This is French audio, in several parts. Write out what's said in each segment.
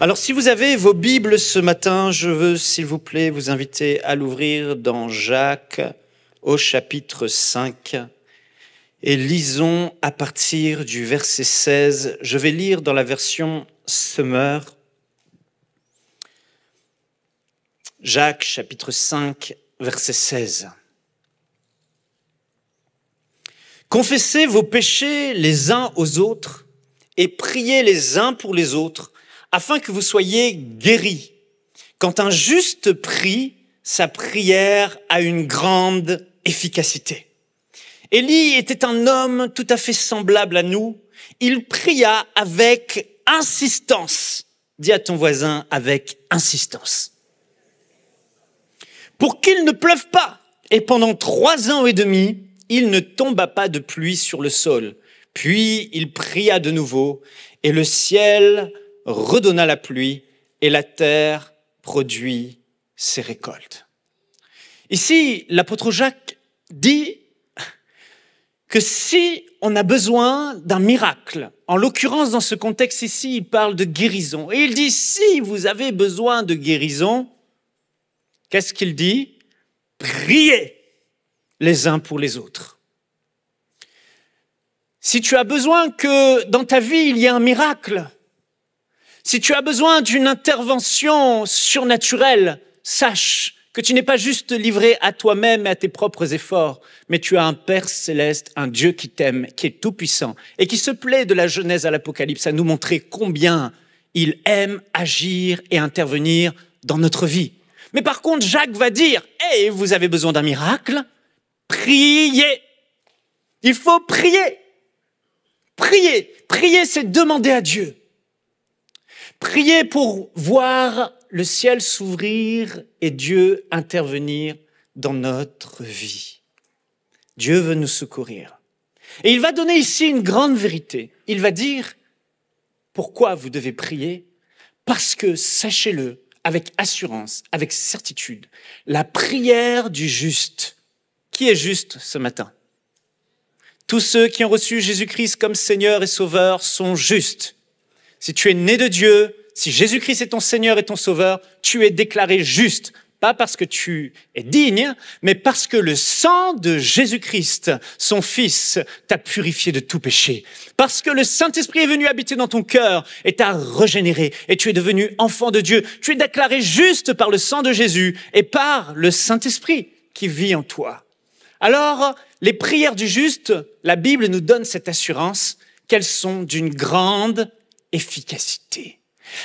Alors, si vous avez vos Bibles ce matin, je veux, s'il vous plaît, vous inviter à l'ouvrir dans Jacques au chapitre 5 et lisons à partir du verset 16. Je vais lire dans la version Summer. Jacques, chapitre 5, verset 16. Confessez vos péchés les uns aux autres et priez les uns pour les autres, afin que vous soyez guéris. Quand un juste prie, sa prière a une grande efficacité. Élie était un homme tout à fait semblable à nous. Il pria avec insistance. Dis à ton voisin, avec insistance. Pour qu'il ne pleuve pas. Et pendant 3 ans et demi, il ne tomba pas de pluie sur le sol. Puis il pria de nouveau, et le ciel redonna la pluie, et la terre produit ses récoltes. Ici, l'apôtre Jacques dit que si on a besoin d'un miracle, en l'occurrence dans ce contexte ici, il parle de guérison. Et il dit, si vous avez besoin de guérison, qu'est-ce qu'il dit? Priez les uns pour les autres. Si tu as besoin que dans ta vie, il y ait un miracle, si tu as besoin d'une intervention surnaturelle, sache que tu n'es pas juste livré à toi-même et à tes propres efforts, mais tu as un Père céleste, un Dieu qui t'aime, qui est tout-puissant et qui se plaît de la Genèse à l'Apocalypse à nous montrer combien il aime agir et intervenir dans notre vie. Mais par contre, Jacques va dire, « Hey, vous avez besoin d'un miracle? Priez !» Il faut prier. Prier. Prier, c'est demander à Dieu. Priez pour voir le ciel s'ouvrir et Dieu intervenir dans notre vie. Dieu veut nous secourir. Et il va donner ici une grande vérité. Il va dire pourquoi vous devez prier. Parce que, sachez-le, avec assurance, avec certitude, la prière du juste. Qui est juste ce matin? Tous ceux qui ont reçu Jésus-Christ comme Seigneur et Sauveur sont justes. Si tu es né de Dieu, si Jésus-Christ est ton Seigneur et ton Sauveur, tu es déclaré juste. Pas parce que tu es digne, mais parce que le sang de Jésus-Christ, son Fils, t'a purifié de tout péché. Parce que le Saint-Esprit est venu habiter dans ton cœur et t'a régénéré. Et tu es devenu enfant de Dieu. Tu es déclaré juste par le sang de Jésus et par le Saint-Esprit qui vit en toi. Alors, les prières du juste, la Bible nous donne cette assurance qu'elles sont d'une grande efficacité.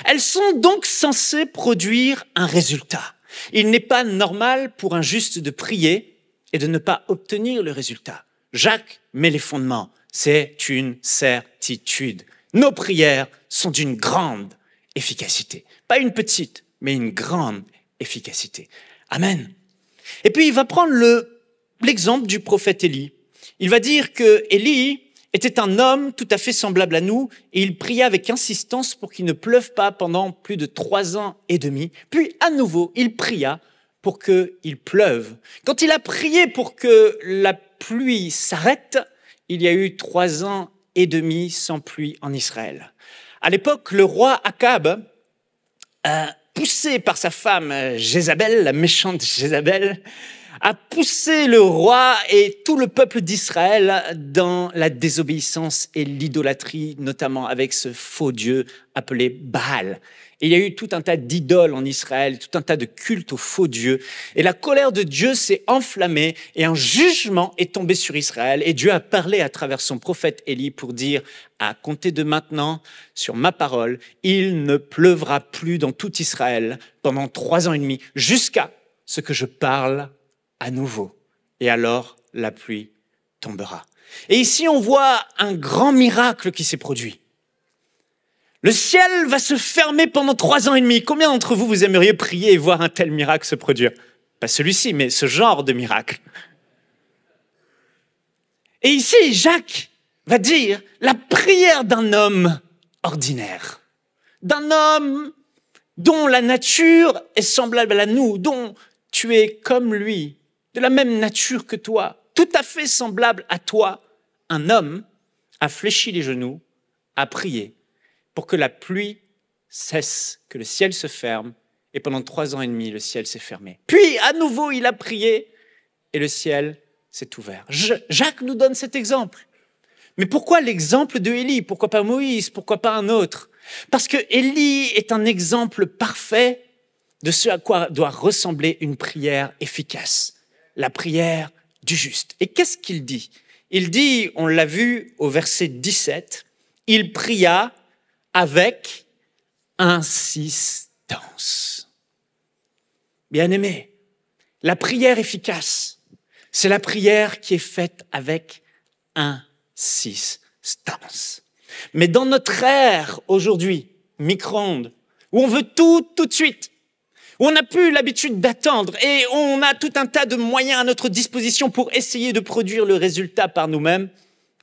Elles sont donc censées produire un résultat. Il n'est pas normal pour un juste de prier et de ne pas obtenir le résultat. Jacques met les fondements. C'est une certitude. Nos prières sont d'une grande efficacité. Pas une petite, mais une grande efficacité. Amen. Et puis, il va prendre l'exemple du prophète Élie. Il va dire que Élie était un homme tout à fait semblable à nous et il pria avec insistance pour qu'il ne pleuve pas pendant plus de 3 ans et demi. Puis, à nouveau, il pria pour qu'il pleuve. Quand il a prié pour que la pluie s'arrête, il y a eu 3 ans et demi sans pluie en Israël. À l'époque, le roi Akab, poussé par sa femme Jézabel, la méchante Jézabel, a poussé le roi et tout le peuple d'Israël dans la désobéissance et l'idolâtrie, notamment avec ce faux dieu appelé Baal. Et il y a eu tout un tas d'idoles en Israël, tout un tas de cultes aux faux dieux. Et la colère de Dieu s'est enflammée et un jugement est tombé sur Israël. Et Dieu a parlé à travers son prophète Élie pour dire, à compter de maintenant, sur ma parole, il ne pleuvra plus dans tout Israël pendant 3 ans et demi, jusqu'à ce que je parle à nouveau. Et alors, la pluie tombera. Et ici, on voit un grand miracle qui s'est produit. Le ciel va se fermer pendant 3 ans et demi. Combien d'entre vous, vous aimeriez prier et voir un tel miracle se produire? Pas celui-ci, mais ce genre de miracle. Et ici, Jacques va dire la prière d'un homme ordinaire. D'un homme dont la nature est semblable à nous, dont tu es comme lui, de la même nature que toi, tout à fait semblable à toi. Un homme a fléchi les genoux, a prié pour que la pluie cesse, que le ciel se ferme. Et pendant 3 ans et demi, le ciel s'est fermé. Puis, à nouveau, il a prié et le ciel s'est ouvert. Jacques nous donne cet exemple. Mais pourquoi l'exemple de Élie? Pourquoi pas Moïse? Pourquoi pas un autre? Parce que Élie est un exemple parfait de ce à quoi doit ressembler une prière efficace. La prière du juste. Et qu'est-ce qu'il dit? Il dit, on l'a vu au verset 17, il pria avec insistance. Bien-aimé, la prière efficace, c'est la prière qui est faite avec insistance. Mais dans notre ère aujourd'hui, micro-ondes, où on veut tout de suite, où on n'a plus l'habitude d'attendre et on a tout un tas de moyens à notre disposition pour essayer de produire le résultat par nous-mêmes,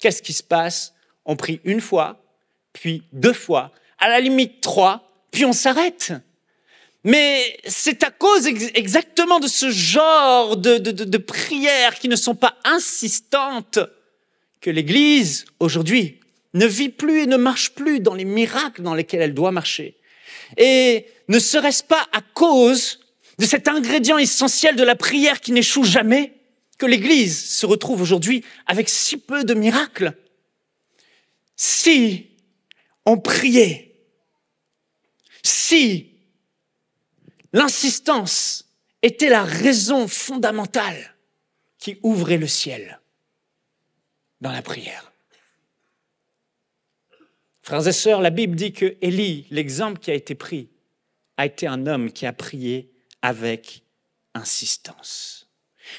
qu'est-ce qui se passe? On prie une fois, puis 2 fois, à la limite 3, puis on s'arrête. Mais c'est à cause exactement de ce genre de prières qui ne sont pas insistantes que l'Église, aujourd'hui, ne vit plus et ne marche plus dans les miracles dans lesquels elle doit marcher. Et ne serait-ce pas à cause de cet ingrédient essentiel de la prière qui n'échoue jamais que l'Église se retrouve aujourd'hui avec si peu de miracles? Si on priait, si l'insistance était la raison fondamentale qui ouvrait le ciel dans la prière. Frères et sœurs, la Bible dit que Élie, l'exemple qui a été pris, a été un homme qui a prié avec insistance.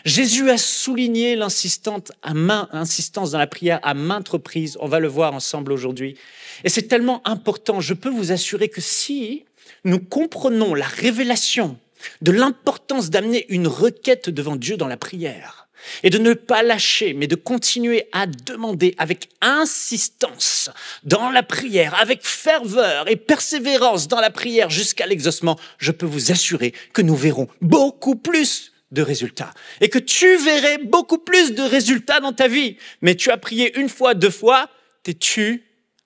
Jésus a souligné l'insistance dans la prière à maintes reprises. On va le voir ensemble aujourd'hui. Et c'est tellement important. Je peux vous assurer que si nous comprenons la révélation de l'importance d'amener une requête devant Dieu dans la prière et de ne pas lâcher, mais de continuer à demander avec insistance dans la prière, avec ferveur et persévérance dans la prière jusqu'à l'exaucement, je peux vous assurer que nous verrons beaucoup plus de résultats et que tu verrais beaucoup plus de résultats dans ta vie. Mais tu as prié 1 fois, 2 fois, t'es-tu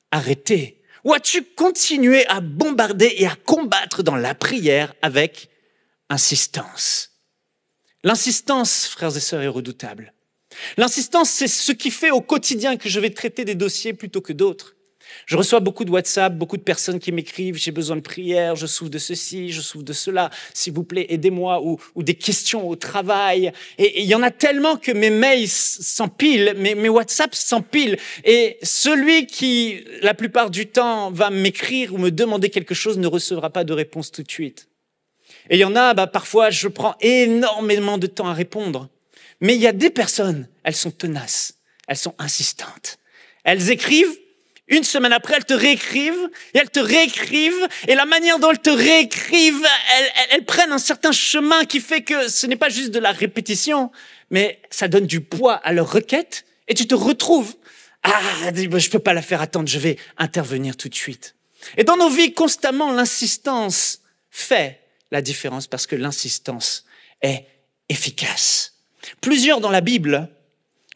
arrêté? Ou as-tu continué à bombarder et à combattre dans la prière avec insistance? L'insistance, frères et sœurs, est redoutable. L'insistance, c'est ce qui fait au quotidien que je vais traiter des dossiers plutôt que d'autres. Je reçois beaucoup de WhatsApp, beaucoup de personnes qui m'écrivent « J'ai besoin de prière, je souffre de ceci, je souffre de cela, s'il vous plaît, aidez-moi » ou des questions au travail. Et il y en a tellement que mes mails s'empilent, mes WhatsApp s'empilent. Et celui qui, la plupart du temps, va m'écrire ou me demander quelque chose ne recevra pas de réponse tout de suite. Et il y en a, parfois, je prends énormément de temps à répondre. Mais il y a des personnes, elles sont tenaces, elles sont insistantes. Elles écrivent, 1 semaine après, elles te réécrivent, et elles te réécrivent, et la manière dont elles te réécrivent, elles prennent un certain chemin qui fait que ce n'est pas juste de la répétition, mais ça donne du poids à leur requête, et tu te retrouves, je peux pas la faire attendre, je vais intervenir tout de suite. Et dans nos vies, constamment, l'insistance fait la différence parce que l'insistance est efficace. Plusieurs dans la Bible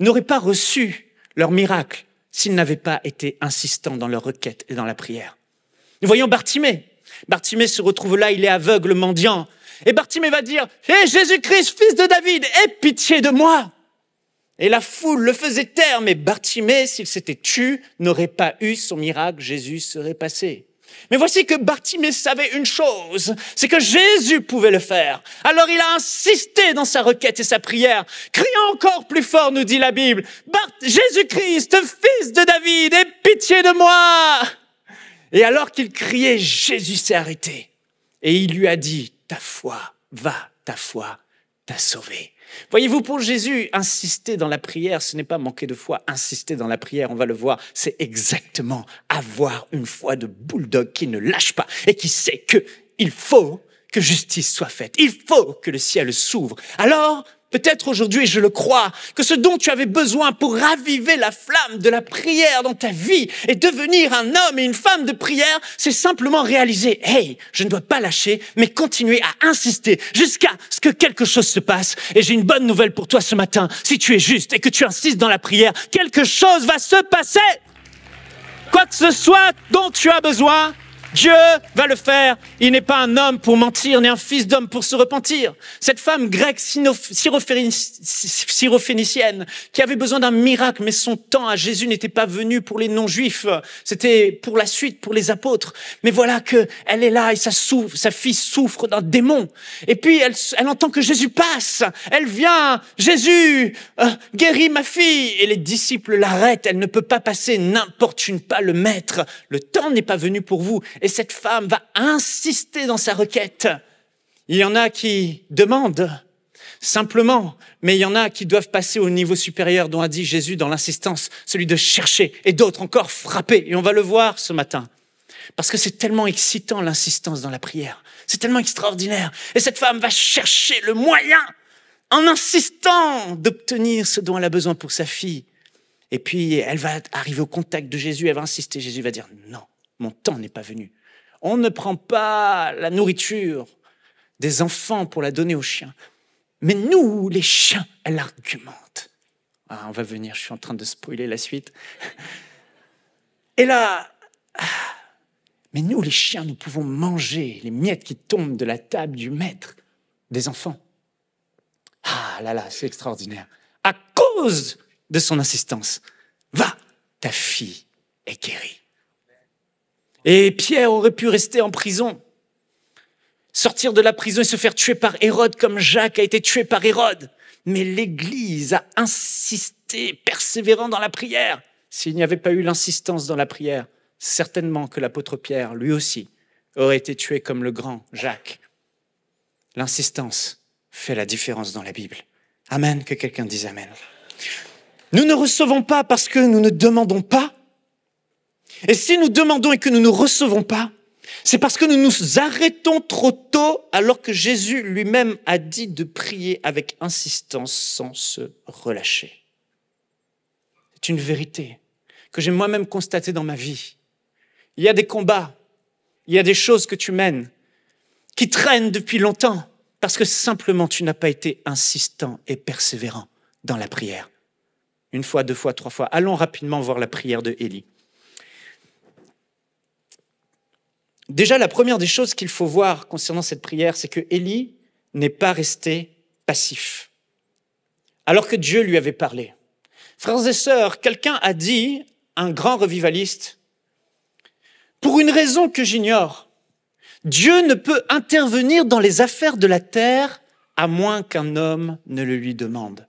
n'auraient pas reçu leur miracle s'ils n'avaient pas été insistants dans leur requête et dans la prière. Nous voyons Bartimée. Bartimée se retrouve là, il est aveugle, mendiant. Et Bartimée va dire « Hé Jésus-Christ, fils de David, aie pitié de moi !» Et la foule le faisait taire, mais Bartimée, s'il s'était tu, n'aurait pas eu son miracle, Jésus serait passé. Mais voici que Bartimée savait une chose, c'est que Jésus pouvait le faire. Alors il a insisté dans sa requête et sa prière. Crions encore plus fort, nous dit la Bible. Jésus-Christ, fils de David, aie pitié de moi. Et alors qu'il criait, Jésus s'est arrêté. Et il lui a dit, ta foi t'a sauvé. Voyez-vous, pour Jésus, insister dans la prière, ce n'est pas manquer de foi. Insister dans la prière, on va le voir, c'est exactement avoir une foi de bulldog qui ne lâche pas et qui sait qu'il faut que justice soit faite. Il faut que le ciel s'ouvre. Alors, peut-être aujourd'hui, je le crois, que ce dont tu avais besoin pour raviver la flamme de la prière dans ta vie et devenir un homme et une femme de prière, c'est simplement réaliser, hey, je ne dois pas lâcher, mais continuer à insister jusqu'à ce que quelque chose se passe. Et j'ai une bonne nouvelle pour toi ce matin. Si tu es juste et que tu insistes dans la prière, quelque chose va se passer. Quoi que ce soit dont tu as besoin, Dieu va le faire. Il n'est pas un homme pour mentir, ni un fils d'homme pour se repentir. Cette femme grecque syrophénicienne qui avait besoin d'un miracle, mais son temps à Jésus n'était pas venu pour les non-juifs. C'était pour la suite, pour les apôtres. Mais voilà que elle est là et sa fille souffre d'un démon. Et puis elle entend que Jésus passe. Elle vient. Jésus, guéris ma fille. Et les disciples l'arrêtent. Elle ne peut pas passer, n'importune pas le maître. Le temps n'est pas venu pour vous. Et cette femme va insister dans sa requête. Il y en a qui demandent simplement, mais il y en a qui doivent passer au niveau supérieur dont a dit Jésus dans l'insistance, celui de chercher, et d'autres encore frapper. Et on va le voir ce matin. Parce que c'est tellement excitant l'insistance dans la prière. C'est tellement extraordinaire. Et cette femme va chercher le moyen en insistant d'obtenir ce dont elle a besoin pour sa fille. Et puis elle va arriver au contact de Jésus, elle va insister. Jésus va dire non. Mon temps n'est pas venu. On ne prend pas la nourriture des enfants pour la donner aux chiens. Mais nous, les chiens, elle argumente. Ah, on va venir, je suis en train de spoiler la suite. Et là, mais nous, les chiens, nous pouvons manger les miettes qui tombent de la table du maître des enfants. Ah là là, c'est extraordinaire. À cause de son insistance, va, ta fille est guérie. Et Pierre aurait pu rester en prison, sortir de la prison et se faire tuer par Hérode comme Jacques a été tué par Hérode. Mais l'Église a insisté, persévérant dans la prière. S'il n'y avait pas eu l'insistance dans la prière, certainement que l'apôtre Pierre, lui aussi, aurait été tué comme le grand Jacques. L'insistance fait la différence dans la Bible. Amen, que quelqu'un dise amen. Nous ne recevons pas parce que nous ne demandons pas. Et si nous demandons et que nous ne recevons pas, c'est parce que nous nous arrêtons trop tôt alors que Jésus lui-même a dit de prier avec insistance sans se relâcher. C'est une vérité que j'ai moi-même constatée dans ma vie. Il y a des combats, il y a des choses que tu mènes qui traînent depuis longtemps parce que simplement tu n'as pas été insistant et persévérant dans la prière. Une fois, deux fois, trois fois. Allons rapidement voir la prière de Élie. Déjà, la première des choses qu'il faut voir concernant cette prière, c'est que Élie n'est pas resté passif, alors que Dieu lui avait parlé. Frères et sœurs, quelqu'un a dit, un grand revivaliste, pour une raison que j'ignore, Dieu ne peut intervenir dans les affaires de la terre à moins qu'un homme ne le lui demande.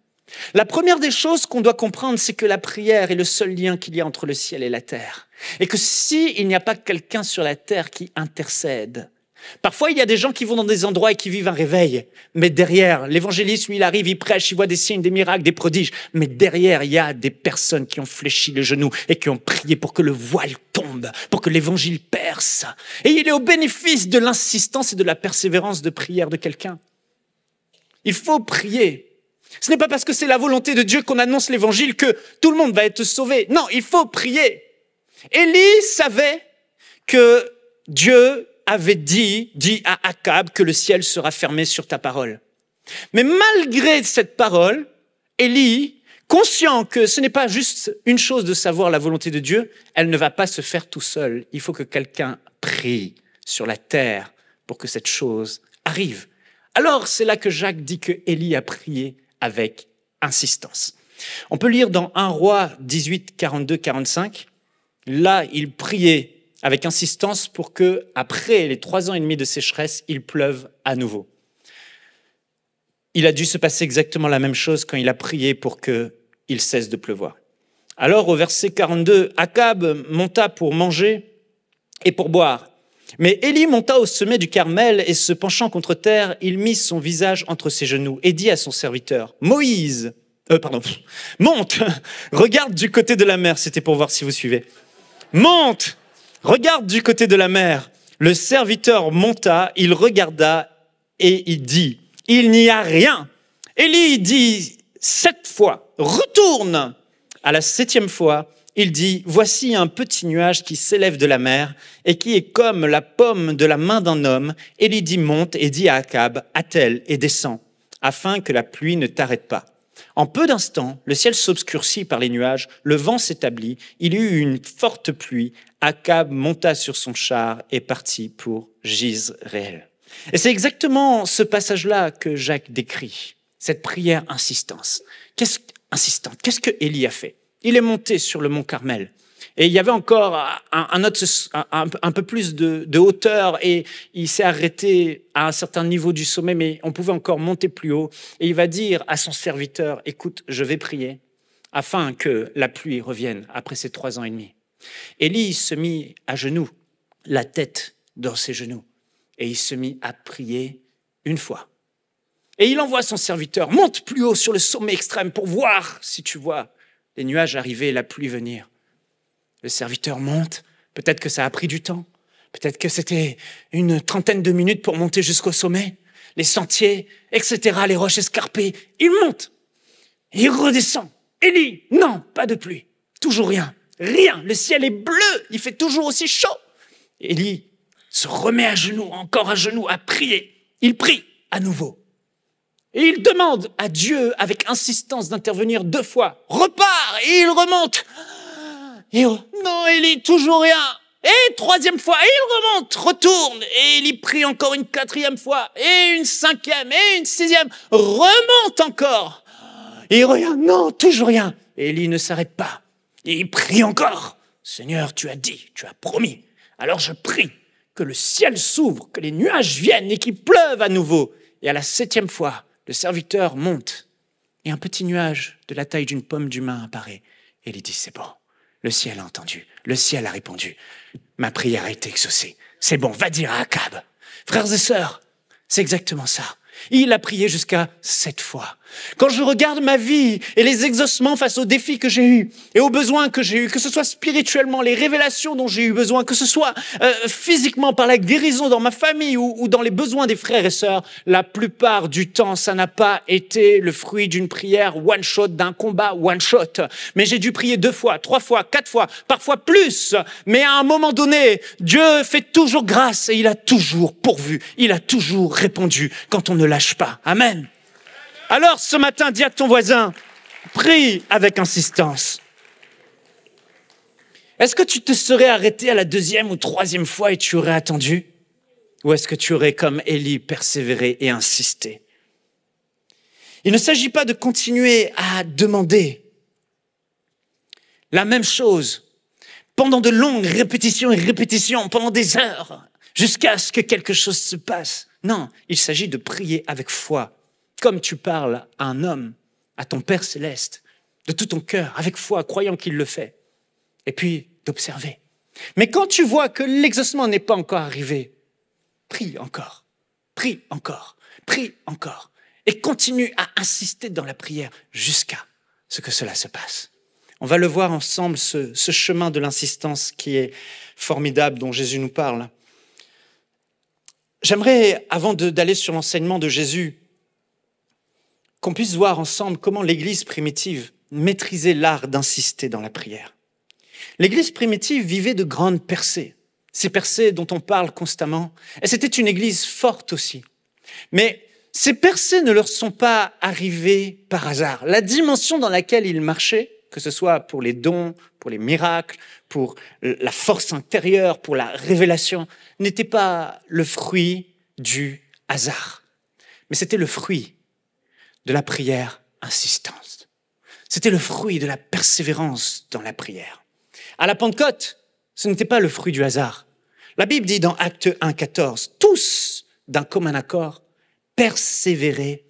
La première des choses qu'on doit comprendre, c'est que la prière est le seul lien qu'il y a entre le ciel et la terre. Et que s'il n'y a pas quelqu'un sur la terre qui intercède, parfois il y a des gens qui vont dans des endroits et qui vivent un réveil, mais derrière, l'évangéliste, lui, il arrive, il prêche, il voit des signes, des miracles, des prodiges, mais derrière, il y a des personnes qui ont fléchi le genou et qui ont prié pour que le voile tombe, pour que l'évangile perce. Et il est au bénéfice de l'insistance et de la persévérance de prière de quelqu'un. Il faut prier. Ce n'est pas parce que c'est la volonté de Dieu qu'on annonce l'évangile que tout le monde va être sauvé. Non, il faut prier. Élie savait que Dieu avait dit à Akab que le ciel sera fermé sur ta parole. Mais malgré cette parole, Élie, conscient que ce n'est pas juste une chose de savoir la volonté de Dieu, elle ne va pas se faire tout seul. Il faut que quelqu'un prie sur la terre pour que cette chose arrive. Alors, c'est là que Jacques dit que Élie a prié avec insistance. On peut lire dans 1 Roi 18, 42, 45. Là, il priait avec insistance pour que, après les 3 ans et demi de sécheresse, il pleuve à nouveau. Il a dû se passer exactement la même chose quand il a prié pour qu'il cesse de pleuvoir. Alors, au verset 42, Akab monta pour manger et pour boire. Mais Élie monta au sommet du Carmel et se penchant contre terre, il mit son visage entre ses genoux et dit à son serviteur, monte, regarde du côté de la mer. C'était pour voir si vous suivez. Monte, regarde du côté de la mer. Le serviteur monta, il regarda et il dit, il n'y a rien. Élie dit 7 fois, retourne. À la 7e fois, il dit, voici un petit nuage qui s'élève de la mer et qui est comme la paume de la main d'un homme. Élie dit, monte et dit à Akab, attelle et descends, afin que la pluie ne t'arrête pas. En peu d'instants, le ciel s'obscurcit par les nuages, le vent s'établit, il y eut une forte pluie, Akab monta sur son char et partit pour Jizréel. Et c'est exactement ce passage-là que Jacques décrit, cette prière insistante. Qu'est-ce que Élie a fait? Il est monté sur le mont Carmel. Et il y avait encore un peu plus de hauteur et il s'est arrêté à un certain niveau du sommet, mais on pouvait encore monter plus haut. Et il va dire à son serviteur, écoute, je vais prier afin que la pluie revienne après ces 3 ans et demi. Élie se mit à genoux, la tête dans ses genoux, et il se mit à prier une fois. Et il envoie son serviteur, monte plus haut sur le sommet extrême pour voir si tu vois les nuages arriver et la pluie venir. Le serviteur monte, peut-être que ça a pris du temps, peut-être que c'était une trentaine de minutes pour monter jusqu'au sommet, les sentiers, etc., les roches escarpées. Il monte, il redescend. Élie, non, pas de pluie, toujours rien, le ciel est bleu, il fait toujours aussi chaud. Élie se remet à genoux, encore à genoux, à prier. Il prie à nouveau. Et il demande à Dieu avec insistance d'intervenir 2 fois. Repart et il remonte. Et non, Élie, toujours rien. Et 3e fois, il remonte, retourne. Et il y prie encore une 4e fois. Et une 5e, et une 6e. Remonte encore. Et il regarde, non, toujours rien. Et Élie ne s'arrête pas. Et il prie encore. Seigneur, tu as dit, tu as promis. Alors je prie que le ciel s'ouvre, que les nuages viennent et qu'il pleuve à nouveau. Et à la 7e fois, le serviteur monte. Et un petit nuage de la taille d'une pomme d'humain apparaît. Et il dit, c'est bon. Le ciel a entendu, le ciel a répondu. Ma prière a été exaucée. C'est bon, va dire à Akab. Frères et sœurs, c'est exactement ça. Il a prié jusqu'à 7 fois. Quand je regarde ma vie et les exaucements face aux défis que j'ai eus et aux besoins que j'ai eus, que ce soit spirituellement, les révélations dont j'ai eu besoin, que ce soit physiquement par la guérison dans ma famille ou dans les besoins des frères et sœurs, la plupart du temps, ça n'a pas été le fruit d'une prière one shot, d'un combat one shot. Mais j'ai dû prier 2 fois, 3 fois, 4 fois, parfois plus. Mais à un moment donné, Dieu fait toujours grâce et il a toujours pourvu. Il a toujours répondu quand on ne lâche pas. Amen. Alors, ce matin, dis à ton voisin, prie avec insistance. Est-ce que tu te serais arrêté à la 2e ou 3e fois et tu aurais attendu? Ou est-ce que tu aurais, comme Élie, persévéré et insisté? Il ne s'agit pas de continuer à demander la même chose pendant de longues répétitions et répétitions, pendant des heures, jusqu'à ce que quelque chose se passe. Non, il s'agit de prier avec foi. Comme tu parles à un homme, à ton Père céleste, de tout ton cœur, avec foi, croyant qu'il le fait. Et puis, d'observer. Mais quand tu vois que l'exaucement n'est pas encore arrivé, prie encore, prie encore, prie encore. Et continue à insister dans la prière jusqu'à ce que cela se passe. On va le voir ensemble, ce chemin de l'insistance qui est formidable, dont Jésus nous parle. J'aimerais, avant d'aller sur l'enseignement de Jésus, qu'on puisse voir ensemble comment l'Église primitive maîtrisait l'art d'insister dans la prière. L'Église primitive vivait de grandes percées, ces percées dont on parle constamment, et c'était une Église forte aussi. Mais ces percées ne leur sont pas arrivées par hasard. La dimension dans laquelle ils marchaient, que ce soit pour les dons, pour les miracles, pour la force intérieure, pour la révélation, n'était pas le fruit du hasard, mais c'était le fruit de la prière insistante. C'était le fruit de la persévérance dans la prière. À la Pentecôte, ce n'était pas le fruit du hasard. La Bible dit dans Actes 1,14, tous, d'un commun accord, persévéraient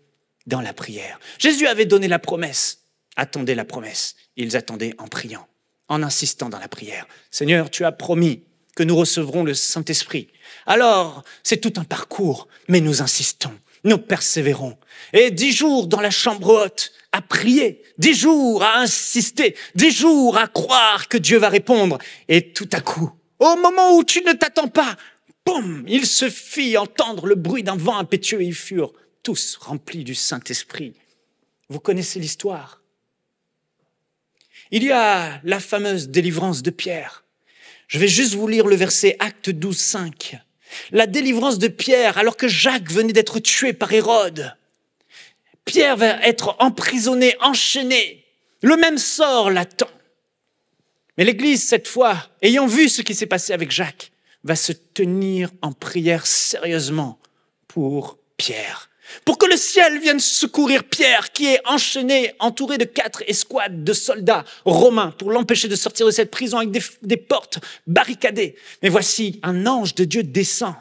dans la prière. Jésus avait donné la promesse. Attendaient la promesse. Ils attendaient en priant, en insistant dans la prière. Seigneur, tu as promis que nous recevrons le Saint-Esprit. Alors, c'est tout un parcours, mais nous insistons. Nous persévérons. Et 10 jours dans la chambre haute à prier, 10 jours à insister, 10 jours à croire que Dieu va répondre. Et tout à coup, au moment où tu ne t'attends pas, boum, il se fit entendre le bruit d'un vent impétueux et ils furent tous remplis du Saint-Esprit. Vous connaissez l'histoire. Il y a la fameuse délivrance de Pierre. Je vais juste vous lire le verset Actes 12, 5. La délivrance de Pierre, alors que Jacques venait d'être tué par Hérode. Pierre va être emprisonné, enchaîné. Le même sort l'attend. Mais l'Église, cette fois, ayant vu ce qui s'est passé avec Jacques, va se tenir en prière sérieusement pour Pierre. Pour que le ciel vienne secourir Pierre, qui est enchaîné, entouré de 4 escouades de soldats romains, pour l'empêcher de sortir de cette prison avec des portes barricadées. Mais voici, un ange de Dieu descend,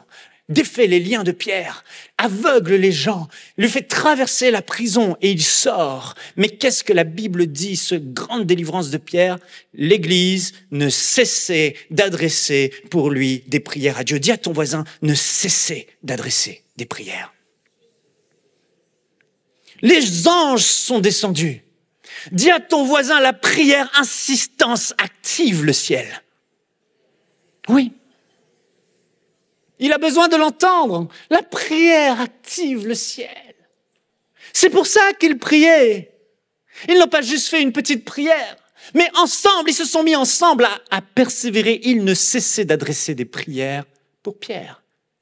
défait les liens de Pierre, aveugle les gens, lui fait traverser la prison et il sort. Mais qu'est-ce que la Bible dit, ce grande délivrance de Pierre? L'Église ne cessait d'adresser pour lui des prières à Dieu. Dis à ton voisin, ne cessez d'adresser des prières. Les anges sont descendus. Dis à ton voisin, la prière insistance active le ciel. Oui. Il a besoin de l'entendre. La prière active le ciel. C'est pour ça qu'ils priaient. Ils n'ont pas juste fait une petite prière, mais ensemble, ils se sont mis ensemble à persévérer. Ils ne cessaient d'adresser des prières pour Pierre.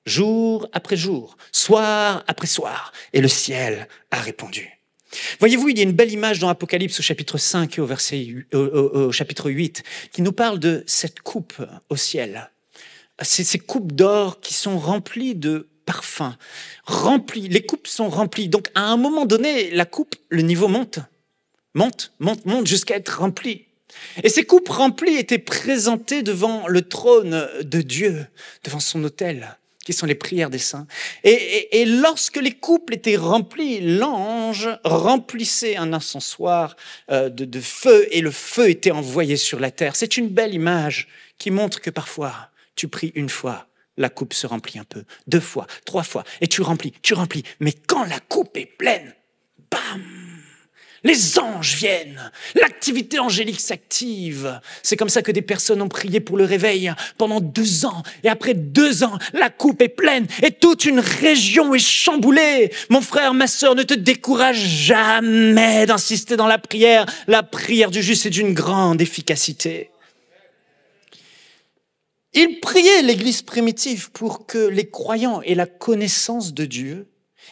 Jour après jour, soir après soir, et le ciel a répondu. Voyez-vous, il y a une belle image dans Apocalypse au chapitre 5 et au chapitre 8 qui nous parle de cette coupe au ciel. Ces coupes d'or qui sont remplies de parfums, les coupes sont remplies. Donc à un moment donné, la coupe, le niveau monte jusqu'à être remplie. Et ces coupes remplies étaient présentées devant le trône de Dieu, devant son autel, qui sont les prières des saints. Et lorsque les coupes étaient remplies, l'ange remplissait un encensoir de feu, et le feu était envoyé sur la terre. C'est une belle image qui montre que parfois, tu pries une fois, la coupe se remplit un peu, 2 fois, 3 fois, et tu remplis. Mais quand la coupe est pleine, bam! Les anges viennent, l'activité angélique s'active. C'est comme ça que des personnes ont prié pour le réveil pendant 2 ans. Et après 2 ans, la coupe est pleine et toute une région est chamboulée. Mon frère, ma sœur, ne te décourage jamais d'insister dans la prière. La prière du juste est d'une grande efficacité. Il priait, l'Église primitive, pour que les croyants aient la connaissance de Dieu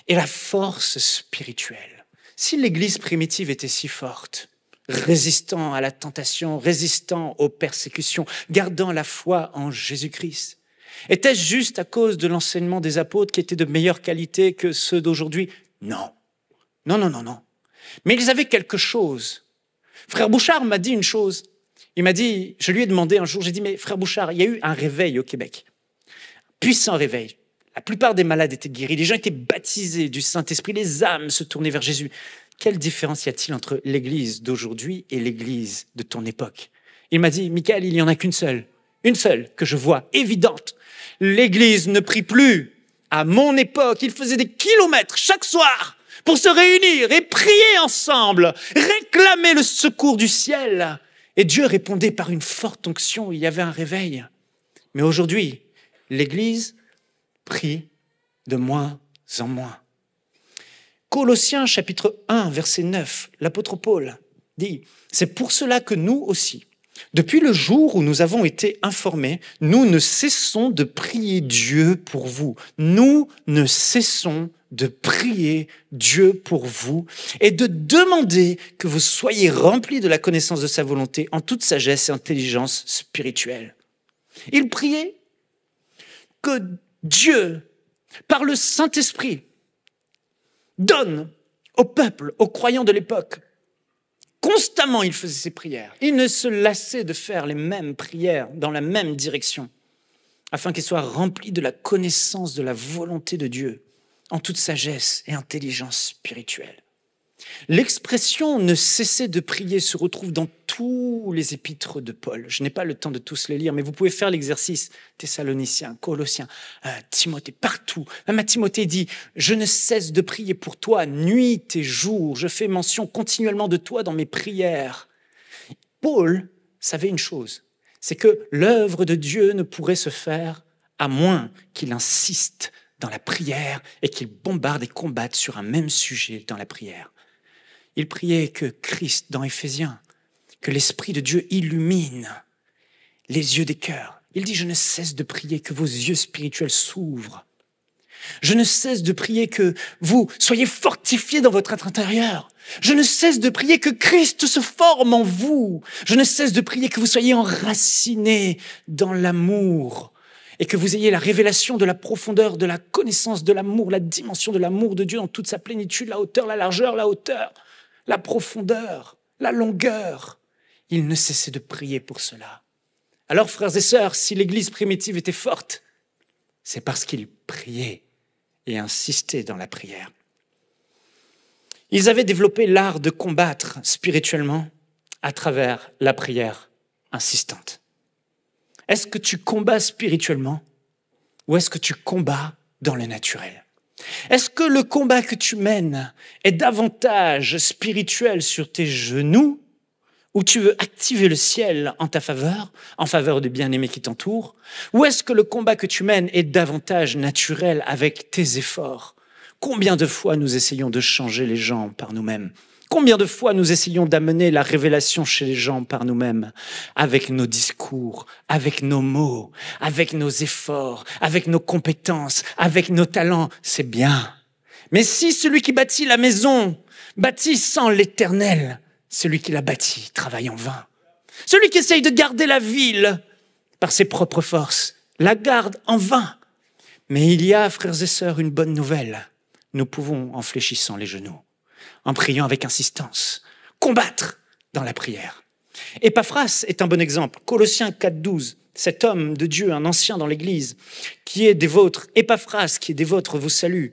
et la force spirituelle. Si l'Église primitive était si forte, résistant à la tentation, résistant aux persécutions, gardant la foi en Jésus-Christ, était-ce juste à cause de l'enseignement des apôtres qui était de meilleure qualité que ceux d'aujourd'hui? Non. Mais ils avaient quelque chose. Frère Bouchard m'a dit une chose. Il m'a dit, je lui ai demandé un jour, j'ai dit, mais frère Bouchard, il y a eu un réveil au Québec. Puissant réveil. La plupart des malades étaient guéris, les gens étaient baptisés du Saint-Esprit, les âmes se tournaient vers Jésus. Quelle différence y a-t-il entre l'Église d'aujourd'hui et l'Église de ton époque? Il m'a dit, Michael, il n'y en a qu'une seule que je vois, évidente. L'Église ne prie plus. À mon époque, ils faisaient des kilomètres chaque soir pour se réunir et prier ensemble, réclamer le secours du ciel. Et Dieu répondait par une forte onction, il y avait un réveil. Mais aujourd'hui, l'Église prie de moins en moins. Colossiens chapitre 1, verset 9, l'apôtre Paul dit « C'est pour cela que nous aussi, depuis le jour où nous avons été informés, nous ne cessons de prier Dieu pour vous. Nous ne cessons de prier Dieu pour vous et de demander que vous soyez remplis de la connaissance de sa volonté en toute sagesse et intelligence spirituelle. » Il priait que Dieu, par le Saint-Esprit, donne au peuple, aux croyants de l'époque. Constamment, il faisait ses prières. Il ne se lassait de faire les mêmes prières dans la même direction, afin qu'il soit rempli de la connaissance de la volonté de Dieu, en toute sagesse et intelligence spirituelle. L'expression « ne cesser de prier » se retrouve dans tous les épîtres de Paul. Je n'ai pas le temps de tous les lire, mais vous pouvez faire l'exercice. Thessaloniciens, Colossiens, Timothée, partout. Même à Timothée, il dit « Je ne cesse de prier pour toi nuit et jour. Je fais mention continuellement de toi dans mes prières. » Paul savait une chose, c'est que l'œuvre de Dieu ne pourrait se faire à moins qu'il insiste dans la prière et qu'il bombarde et combatte sur un même sujet dans la prière. Il priait que Christ, dans Éphésiens, que l'Esprit de Dieu illumine les yeux des cœurs. Il dit, je ne cesse de prier que vos yeux spirituels s'ouvrent Je ne cesse de prier que vous soyez fortifiés dans votre être intérieur. Je ne cesse de prier que Christ se forme en vous. Je ne cesse de prier que vous soyez enracinés dans l'amour et que vous ayez la révélation de la profondeur, de la connaissance de l'amour, la dimension de l'amour de Dieu dans toute sa plénitude, la hauteur, la largeur, la hauteur, la profondeur, la longueur. Il ne cessait de prier pour cela. Alors, frères et sœurs, si l'Église primitive était forte, c'est parce qu'ils priaient et insistaient dans la prière. Ils avaient développé l'art de combattre spirituellement à travers la prière insistante. Est-ce que tu combats spirituellement ou est-ce que tu combats dans le naturel? Est-ce que le combat que tu mènes est davantage spirituel sur tes genoux ou tu veux activer le ciel en ta faveur, en faveur des bien-aimés qui t'entourent? Ou est-ce que le combat que tu mènes est davantage naturel avec tes efforts? Combien de fois nous essayons de changer les gens par nous-mêmes? Combien de fois nous essayons d'amener la révélation chez les gens par nous-mêmes, avec nos discours, avec nos mots, avec nos efforts, avec nos compétences, avec nos talents? C'est bien. Mais si celui qui bâtit la maison bâtit sans l'Éternel, celui qui l'a bâti travaille en vain. Celui qui essaye de garder la ville par ses propres forces la garde en vain. Mais il y a, frères et sœurs, une bonne nouvelle. Nous pouvons, en fléchissant les genoux, en priant avec insistance, combattre dans la prière. Épaphras est un bon exemple. Colossiens 4,12, cet homme de Dieu, un ancien dans l'Église, qui est des vôtres, Épaphras, qui est des vôtres, vous salue,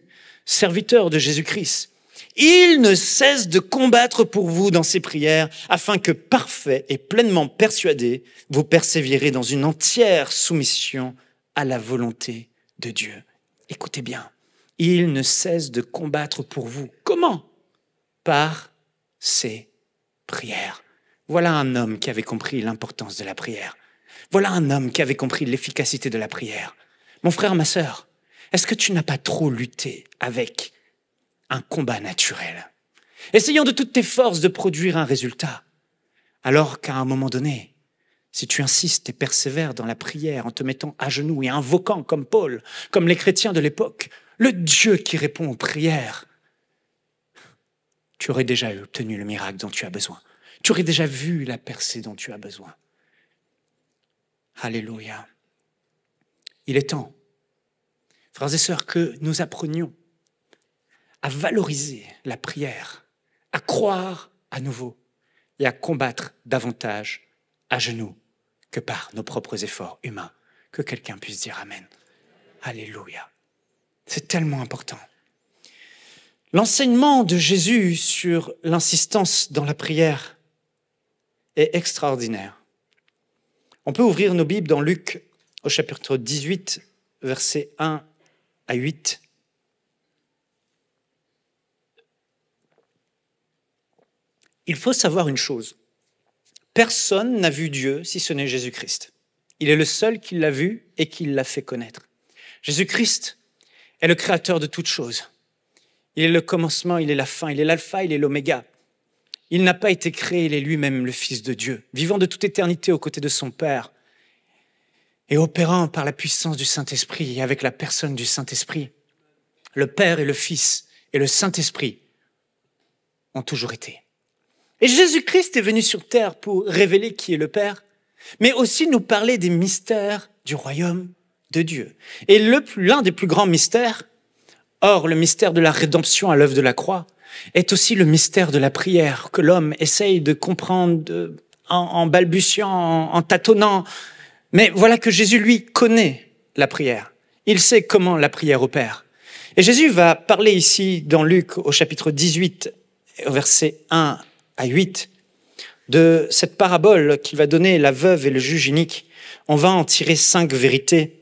serviteur de Jésus-Christ. Il ne cesse de combattre pour vous dans ses prières, afin que, parfait et pleinement persuadé, vous persévérez dans une entière soumission à la volonté de Dieu. Écoutez bien, il ne cesse de combattre pour vous. Comment? Par ses prières. Voilà un homme qui avait compris l'importance de la prière. Voilà un homme qui avait compris l'efficacité de la prière. Mon frère, ma sœur, est-ce que tu n'as pas trop lutté avec un combat naturel, essayant de toutes tes forces de produire un résultat, alors qu'à un moment donné, si tu insistes et persévères dans la prière en te mettant à genoux et invoquant comme Paul, comme les chrétiens de l'époque, le Dieu qui répond aux prières, tu aurais déjà obtenu le miracle dont tu as besoin. Tu aurais déjà vu la percée dont tu as besoin. Alléluia. Il est temps, frères et sœurs, que nous apprenions à valoriser la prière, à croire à nouveau et à combattre davantage à genoux que par nos propres efforts humains. Que quelqu'un puisse dire Amen. Alléluia. C'est tellement important. L'enseignement de Jésus sur l'insistance dans la prière est extraordinaire. On peut ouvrir nos Bibles dans Luc au chapitre 18, versets 1 à 8. Il faut savoir une chose. Personne n'a vu Dieu si ce n'est Jésus-Christ. Il est le seul qui l'a vu et qui l'a fait connaître. Jésus-Christ est le créateur de toutes choses. Il est le commencement, il est la fin, il est l'alpha, il est l'oméga. Il n'a pas été créé, il est lui-même le Fils de Dieu, vivant de toute éternité aux côtés de son Père et opérant par la puissance du Saint-Esprit et avec la personne du Saint-Esprit. Le Père et le Fils et le Saint-Esprit ont toujours été. Et Jésus-Christ est venu sur terre pour révéler qui est le Père, mais aussi nous parler des mystères du royaume de Dieu. Et l'un des plus grands mystères, or le mystère de la rédemption à l'œuvre de la croix, est aussi le mystère de la prière que l'homme essaye de comprendre en balbutiant, en tâtonnant. Mais voilà que Jésus, lui, connaît la prière. Il sait comment la prière opère. Et Jésus va parler ici dans Luc au chapitre 18, versets 1 à 8, de cette parabole qu'il va donner la veuve et le juge inique. On va en tirer 5 vérités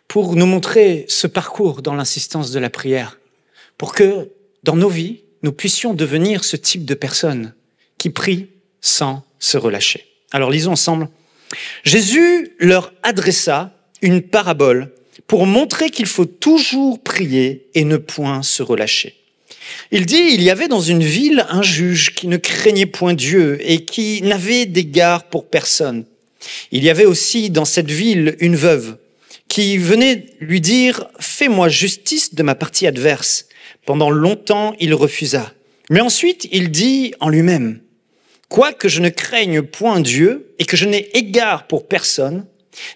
pour nous montrer ce parcours dans l'insistance de la prière, pour que dans nos vies, nous puissions devenir ce type de personnes qui prient sans se relâcher. Alors lisons ensemble. Jésus leur adressa une parabole pour montrer qu'il faut toujours prier et ne point se relâcher. Il dit, il y avait dans une ville un juge qui ne craignait point Dieu et qui n'avait d'égard pour personne. Il y avait aussi dans cette ville une veuve qui venait lui dire « Fais-moi justice de ma partie adverse ». Pendant longtemps, il refusa. Mais ensuite, il dit en lui-même « Quoique je ne craigne point Dieu et que je n'ai égard pour personne,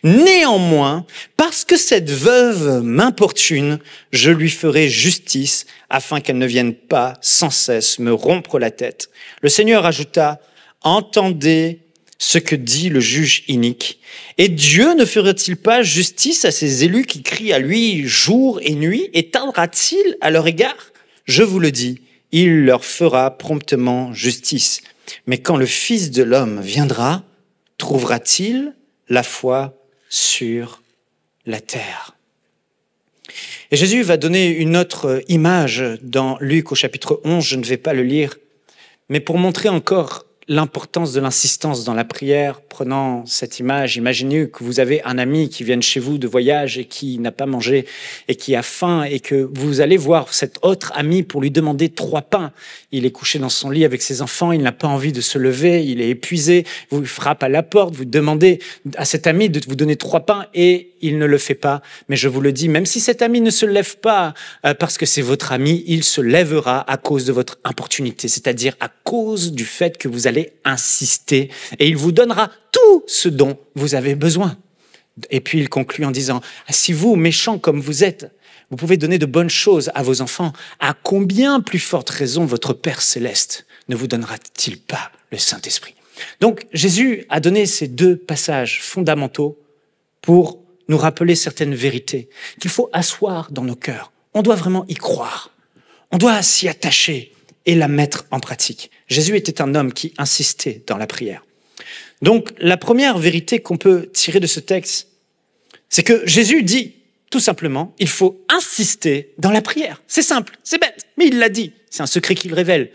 néanmoins, parce que cette veuve m'importune, je lui ferai justice afin qu'elle ne vienne pas sans cesse me rompre la tête. » Le Seigneur ajouta « Entendez ce que dit le juge inique. Et Dieu ne ferait-il pas justice à ses élus qui crient à lui jour et nuit et tardera-t-il à leur égard? Je vous le dis, il leur fera promptement justice. Mais quand le Fils de l'homme viendra, trouvera-t-il la foi sur la terre? Et Jésus va donner une autre image dans Luc au chapitre 11, je ne vais pas le lire, mais pour montrer encore l'importance de l'insistance dans la prière. Prenant cette image, imaginez que vous avez un ami qui vient chez vous de voyage et qui n'a pas mangé et qui a faim et que vous allez voir cet autre ami pour lui demander 3 pains. Il est couché dans son lit avec ses enfants, il n'a pas envie de se lever, il est épuisé, vous frappez à la porte, vous demandez à cet ami de vous donner 3 pains et il ne le fait pas. Mais je vous le dis, même si cet ami ne se lève pas parce que c'est votre ami, il se lèvera à cause de votre importunité, c'est-à-dire à cause du fait que vous allez insister et il vous donnera tout ce dont vous avez besoin. Et puis il conclut en disant, si vous, méchants comme vous êtes, vous pouvez donner de bonnes choses à vos enfants, à combien plus forte raison votre Père céleste ne vous donnera-t-il pas le Saint-Esprit? Donc Jésus a donné ces 2 passages fondamentaux pour nous rappeler certaines vérités qu'il faut asseoir dans nos cœurs. On doit vraiment y croire. On doit s'y attacher et la mettre en pratique. Jésus était un homme qui insistait dans la prière. Donc, la première vérité qu'on peut tirer de ce texte, c'est que Jésus dit, tout simplement, il faut insister dans la prière. C'est simple, c'est bête, mais il l'a dit. C'est un secret qu'il révèle.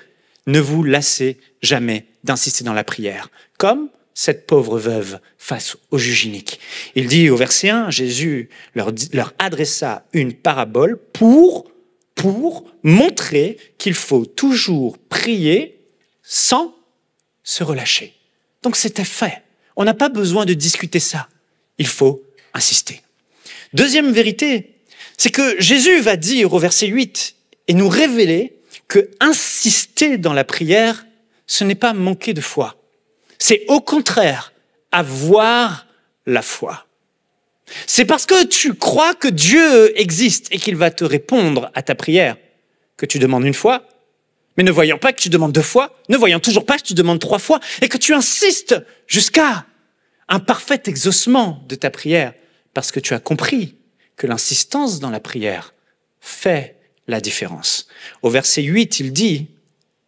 Ne vous lassez jamais d'insister dans la prière, comme cette pauvre veuve face au juge inique. Il dit au verset 1, Jésus leur adressa une parabole pour montrer qu'il faut toujours prier sans se relâcher. Donc c'était fait. On n'a pas besoin de discuter ça. Il faut insister. Deuxième vérité, c'est que Jésus va dire au verset 8 et nous révéler que insister dans la prière, ce n'est pas manquer de foi. C'est au contraire avoir la foi. C'est parce que tu crois que Dieu existe et qu'il va te répondre à ta prière que tu demandes 1 fois, mais ne voyant pas que tu demandes 2 fois, ne voyant toujours pas que tu demandes 3 fois et que tu insistes jusqu'à un parfait exaucement de ta prière parce que tu as compris que l'insistance dans la prière fait la différence. Au verset 8, il dit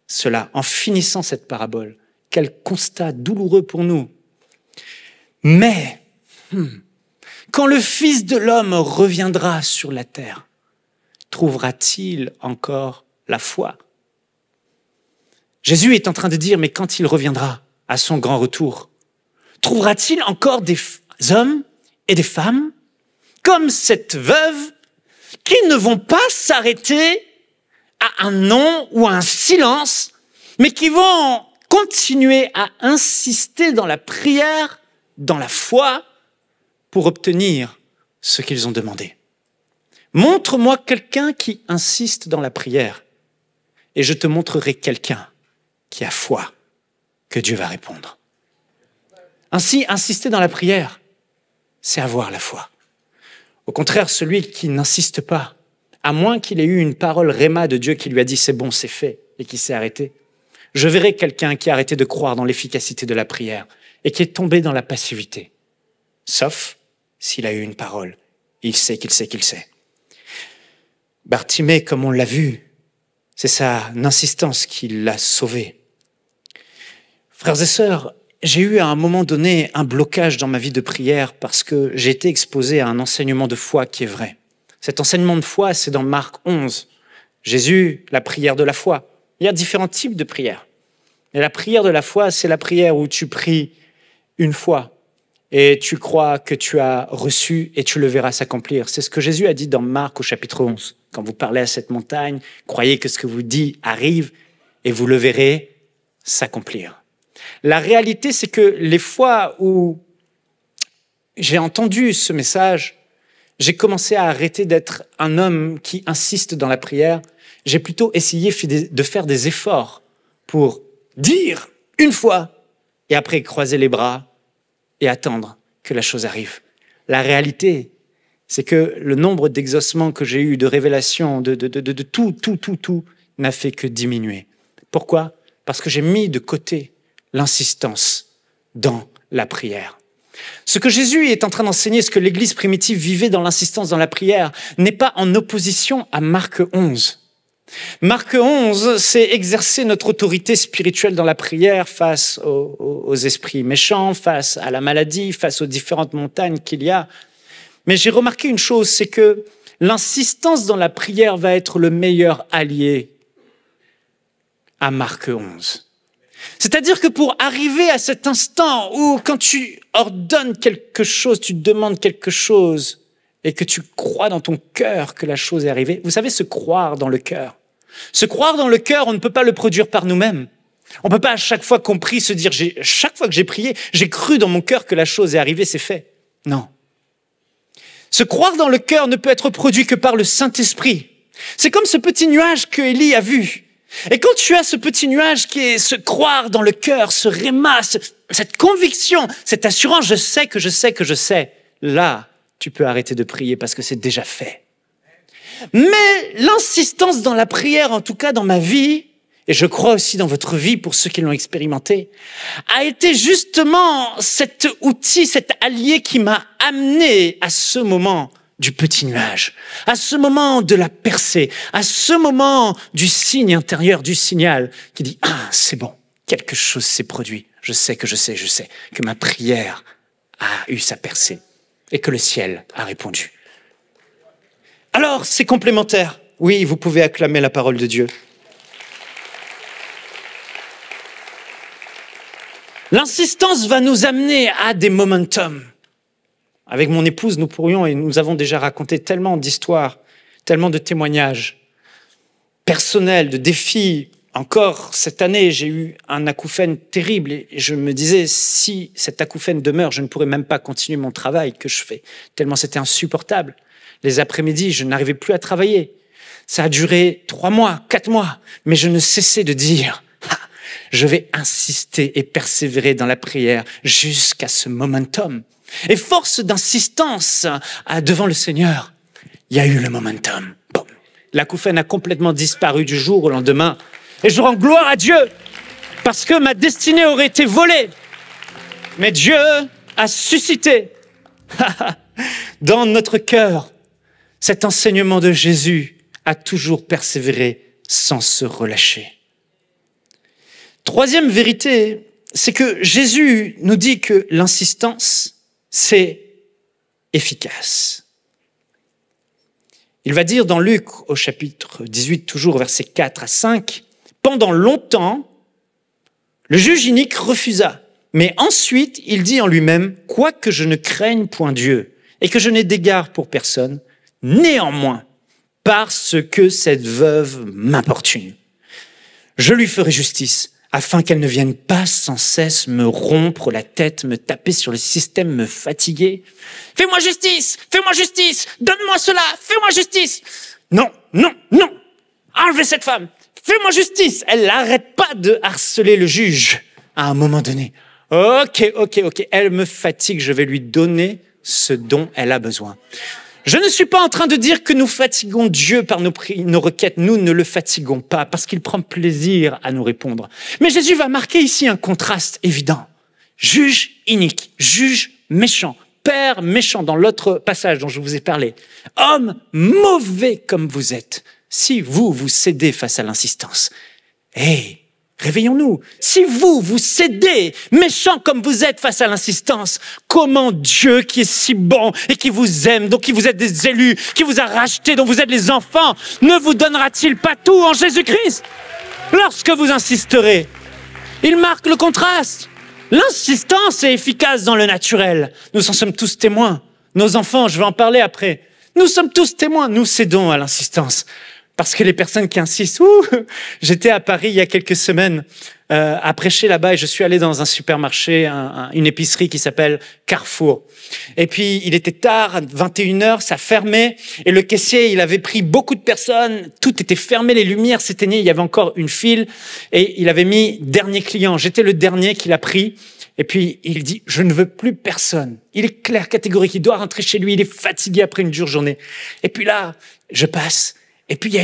cela en finissant cette parabole. Quel constat douloureux pour nous. Mais, quand le Fils de l'homme reviendra sur la terre, trouvera-t-il encore la foi? Jésus est en train de dire, mais quand il reviendra à son grand retour, trouvera-t-il encore des hommes et des femmes comme cette veuve qui ne vont pas s'arrêter à un non ou à un silence, mais qui vont continuer à insister dans la prière, dans la foi, pour obtenir ce qu'ils ont demandé. Montre-moi quelqu'un qui insiste dans la prière et je te montrerai quelqu'un qui a foi que Dieu va répondre. Ainsi, insister dans la prière, c'est avoir la foi. Au contraire, celui qui n'insiste pas, à moins qu'il ait eu une parole réma de Dieu qui lui a dit c'est bon, c'est fait, et qui s'est arrêté, je verrai quelqu'un qui a arrêté de croire dans l'efficacité de la prière et qui est tombé dans la passivité. Sauf s'il a eu une parole. Il sait qu'il sait qu'il sait. Bartimée, comme on l'a vu, c'est sa insistance qui l'a sauvé. Frères et sœurs, j'ai eu à un moment donné un blocage dans ma vie de prière parce que j'ai été exposé à un enseignement de foi qui est vrai. Cet enseignement de foi, c'est dans Marc 11. Jésus, la prière de la foi. Il y a différents types de prières. Et la prière de la foi, c'est la prière où tu pries 1 fois et tu crois que tu as reçu et tu le verras s'accomplir. C'est ce que Jésus a dit dans Marc au chapitre 11. Quand vous parlez à cette montagne, croyez que ce que vous dites arrive et vous le verrez s'accomplir. La réalité, c'est que les fois où j'ai entendu ce message, j'ai commencé à arrêter d'être un homme qui insiste dans la prière. J'ai plutôt essayé de faire des efforts pour dire une fois et après croiser les bras et attendre que la chose arrive. La réalité, c'est que le nombre d'exaucements que j'ai eu, de révélations, de tout, n'a fait que diminuer. Pourquoi? Parce que j'ai mis de côté l'insistance dans la prière. Ce que Jésus est en train d'enseigner, ce que l'Église primitive vivait dans l'insistance dans la prière, n'est pas en opposition à Marc 11. Marc 11, c'est exercer notre autorité spirituelle dans la prière face aux esprits méchants, face à la maladie, face aux différentes montagnes qu'il y a. Mais j'ai remarqué une chose, c'est que l'insistance dans la prière va être le meilleur allié à Marc 11. C'est-à-dire que pour arriver à cet instant où quand tu ordonnes quelque chose, tu demandes quelque chose et que tu crois dans ton cœur que la chose est arrivée, vous savez, se croire dans le cœur. Se croire dans le cœur, on ne peut pas le produire par nous-mêmes. On ne peut pas à chaque fois qu'on prie se dire, chaque fois que j'ai prié, j'ai cru dans mon cœur que la chose est arrivée, c'est fait. Non. Se croire dans le cœur ne peut être produit que par le Saint-Esprit. C'est comme ce petit nuage que Élie a vu. Et quand tu as ce petit nuage qui est se croire dans le cœur, ce réma, cette conviction, cette assurance, je sais, là, tu peux arrêter de prier parce que c'est déjà fait. Mais l'insistance dans la prière, en tout cas dans ma vie, et je crois aussi dans votre vie pour ceux qui l'ont expérimenté, a été justement cet outil, cet allié qui m'a amené à ce moment du petit nuage, à ce moment de la percée, à ce moment du signe intérieur, du signal qui dit « Ah, c'est bon, quelque chose s'est produit. Je sais que ma prière a eu sa percée et que le ciel a répondu. » Alors, c'est complémentaire. Oui, vous pouvez acclamer la parole de Dieu. L'insistance va nous amener à des momentum. Avec mon épouse, nous pourrions, et nous avons déjà raconté tellement d'histoires, tellement de témoignages personnels, de défis. Encore cette année, j'ai eu un acouphène terrible et je me disais, si cet acouphène demeure, je ne pourrais même pas continuer mon travail que je fais, tellement c'était insupportable. Les après-midi, je n'arrivais plus à travailler. Ça a duré 3 mois, 4 mois, mais je ne cessais de dire, je vais insister et persévérer dans la prière jusqu'à ce momentum. Et force d'insistance devant le Seigneur, il y a eu le momentum. Bon, l'acouphène a complètement disparu du jour au lendemain. Et je rends gloire à Dieu, parce que ma destinée aurait été volée. Mais Dieu a suscité dans notre cœur cet enseignement de Jésus à toujours persévérer sans se relâcher. Troisième vérité, c'est que Jésus nous dit que l'insistance, c'est efficace. Il va dire dans Luc, au chapitre 18, toujours versets 4 à 5, « Pendant longtemps, le juge inique refusa, mais ensuite il dit en lui-même, « Quoique je ne craigne point Dieu et que je n'ai d'égard pour personne, néanmoins, parce que cette veuve m'importune, je lui ferai justice, afin qu'elle ne vienne pas sans cesse me rompre la tête, me taper sur le système, me fatiguer. Fais-moi justice, donne-moi cela, fais-moi justice. Non, enlevez cette femme, fais-moi justice. Elle n'arrête pas de harceler le juge à un moment donné. Ok, elle me fatigue, je vais lui donner ce dont elle a besoin. Je ne suis pas en train de dire que nous fatiguons Dieu par nos requêtes. Nous ne le fatiguons pas parce qu'il prend plaisir à nous répondre. Mais Jésus va marquer ici un contraste évident. Juge inique, juge méchant, père méchant dans l'autre passage dont je vous ai parlé. Homme mauvais comme vous êtes, si vous cédez face à l'insistance. Réveillons-nous. Si vous cédez, méchant comme vous êtes face à l'insistance, comment Dieu qui est si bon et qui vous aime, donc qui vous êtes des élus, qui vous a rachetés, dont vous êtes les enfants, ne vous donnera-t-il pas tout en Jésus-Christ? Lorsque vous insisterez, il marque le contraste. L'insistance est efficace dans le naturel. Nous en sommes tous témoins. Nos enfants, je vais en parler après. Nous sommes tous témoins. Nous cédons à l'insistance. Parce que les personnes qui insistent, ouh, j'étais à Paris il y a quelques semaines à prêcher là-bas et je suis allé dans un supermarché, une épicerie qui s'appelle Carrefour. Et puis, il était tard, 21h, ça fermait et le caissier, il avait pris beaucoup de personnes, tout était fermé, les lumières s'éteignaient, il y avait encore une file et il avait mis dernier client. J'étais le dernier qu'il a pris. Et puis, il dit, je ne veux plus personne. Il est clair, catégorique, il doit rentrer chez lui, il est fatigué après une dure journée. Et puis là, je passe. Et puis, il y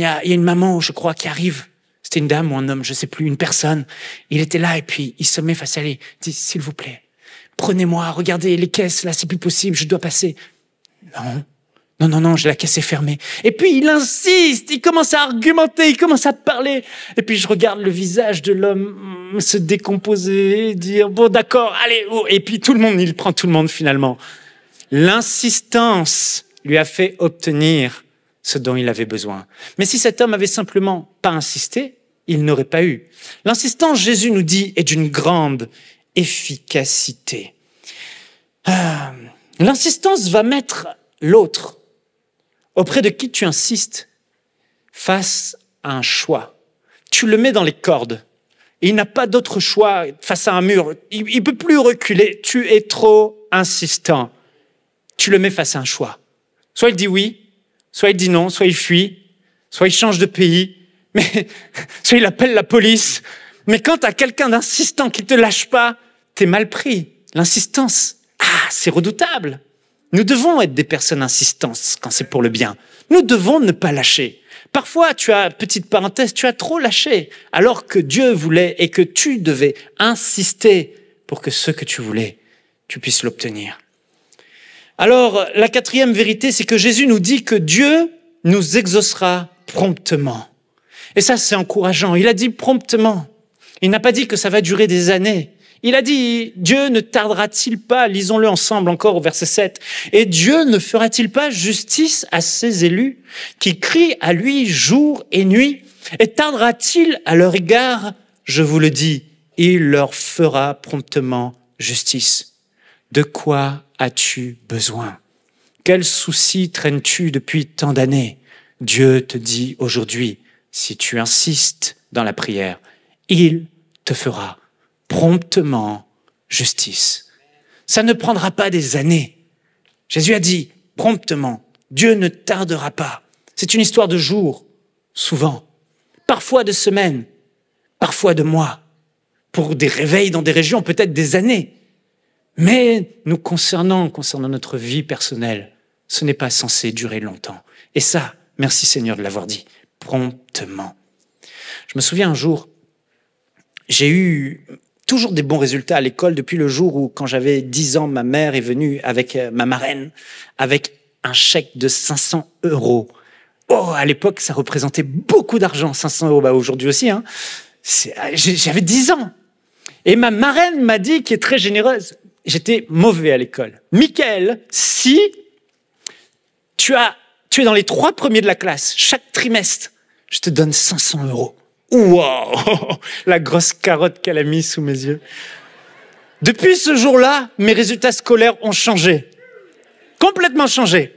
a une maman, je crois, qui arrive. C'était une dame ou un homme, je sais plus, une personne. Il était là et puis, il se met face à elle. Il dit, s'il vous plaît, prenez-moi, regardez les caisses, là, c'est plus possible, je dois passer. Non, la caisse est fermée. Et puis, il insiste, il commence à argumenter, il commence à parler. Et puis, je regarde le visage de l'homme se décomposer, dire, bon, d'accord, allez, oh. Et puis, il prend tout le monde finalement. L'insistance lui a fait obtenir ce dont il avait besoin. Mais si cet homme avait simplement pas insisté, il n'aurait pas eu. L'insistance, Jésus nous dit, est d'une grande efficacité. L'insistance va mettre l'autre auprès de qui tu insistes face à un choix. Tu le mets dans les cordes. Et il n'a pas d'autre choix face à un mur. Il peut plus reculer. Tu es trop insistant. Tu le mets face à un choix. Soit il dit oui, soit il dit non, soit il fuit, soit il change de pays, mais soit il appelle la police. Mais quand tu as quelqu'un d'insistant qui te lâche pas, t'es mal pris. L'insistance, c'est redoutable. Nous devons être des personnes insistantes quand c'est pour le bien. Nous devons ne pas lâcher. Parfois, petite parenthèse, tu as trop lâché, alors que Dieu voulait et que tu devais insister pour que ce que tu voulais, tu puisses l'obtenir. Alors, la quatrième vérité, c'est que Jésus nous dit que Dieu nous exaucera promptement. Et ça, c'est encourageant. Il a dit promptement. Il n'a pas dit que ça va durer des années. Il a dit, Dieu ne tardera-t-il pas, lisons-le ensemble encore au verset 7, et Dieu ne fera-t-il pas justice à ses élus qui crient à lui jour et nuit, et tardera-t-il à leur égard? Je vous le dis, il leur fera promptement justice. De quoi as-tu besoin? Quel souci traînes-tu depuis tant d'années? Dieu te dit aujourd'hui, si tu insistes dans la prière, il te fera promptement justice. Ça ne prendra pas des années. Jésus a dit promptement, Dieu ne tardera pas. C'est une histoire de jours, souvent, parfois de semaines, parfois de mois, pour des réveils dans des régions, peut-être des années. Mais nous concernant notre vie personnelle, ce n'est pas censé durer longtemps. Et ça, merci Seigneur de l'avoir dit, promptement. Je me souviens un jour, j'ai eu toujours des bons résultats à l'école depuis le jour où, quand j'avais 10 ans, ma mère est venue avec ma marraine, avec un chèque de 500 €. Oh, à l'époque, ça représentait beaucoup d'argent, 500 €. Aujourd'hui aussi, hein. J'avais 10 ans. Et ma marraine m'a dit, qui est très généreuse, j'étais mauvais à l'école. Michael, si tu es dans les 3 premiers de la classe, chaque trimestre, je te donne 500 €. Wow, la grosse carotte qu'elle a mise sous mes yeux. Depuis ce jour-là, mes résultats scolaires ont changé. Complètement changé.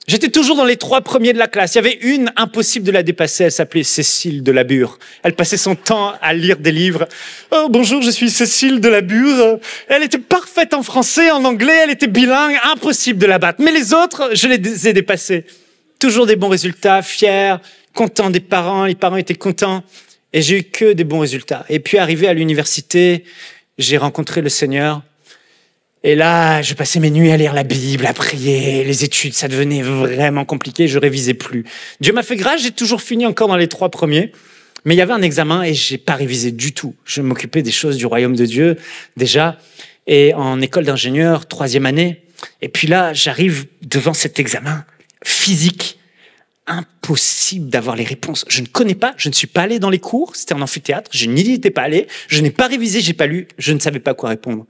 J'étais toujours dans les 3 premiers de la classe. Il y avait une impossible de la dépasser. Elle s'appelait Cécile de Labure. Elle passait son temps à lire des livres. Oh, bonjour, je suis Cécile de Labure. Elle était parfaite en français, en anglais. Elle était bilingue. Impossible de la battre. Mais les autres, je les ai dépassés. Toujours des bons résultats, fiers, contents des parents. Les parents étaient contents. Et j'ai eu que des bons résultats. Et puis, arrivé à l'université, j'ai rencontré le Seigneur. Et là, je passais mes nuits à lire la Bible, à prier. Les études, ça devenait vraiment compliqué. Je révisais plus. Dieu m'a fait grâce. J'ai toujours fini encore dans les 3 premiers. Mais il y avait un examen et j'ai pas révisé du tout. Je m'occupais des choses du royaume de Dieu, déjà. Et en école d'ingénieur, 3e année. Et puis là, j'arrive devant cet examen physique. Impossible d'avoir les réponses. Je ne connais pas, je ne suis pas allé dans les cours, c'était en amphithéâtre, je n'y étais pas allé, je n'ai pas révisé, j'ai pas lu, je ne savais pas quoi répondre.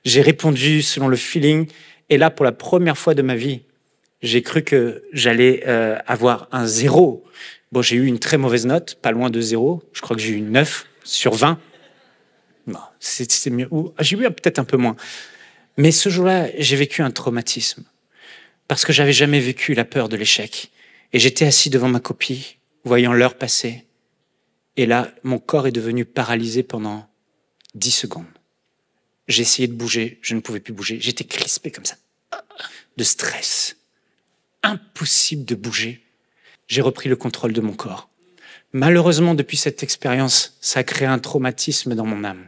J'ai répondu selon le feeling, et là, pour la première fois de ma vie, j'ai cru que j'allais avoir un 0. Bon, j'ai eu une très mauvaise note, pas loin de 0, je crois que j'ai eu 9 sur 20. Bon, c'est mieux, j'ai eu peut-être un peu moins. Mais ce jour-là, j'ai vécu un traumatisme, parce que j'avais jamais vécu la peur de l'échec. Et j'étais assis devant ma copie, voyant l'heure passer. Et là, mon corps est devenu paralysé pendant 10 secondes. J'ai essayé de bouger, je ne pouvais plus bouger. J'étais crispé comme ça, de stress. Impossible de bouger. J'ai repris le contrôle de mon corps. Malheureusement, depuis cette expérience, ça a créé un traumatisme dans mon âme.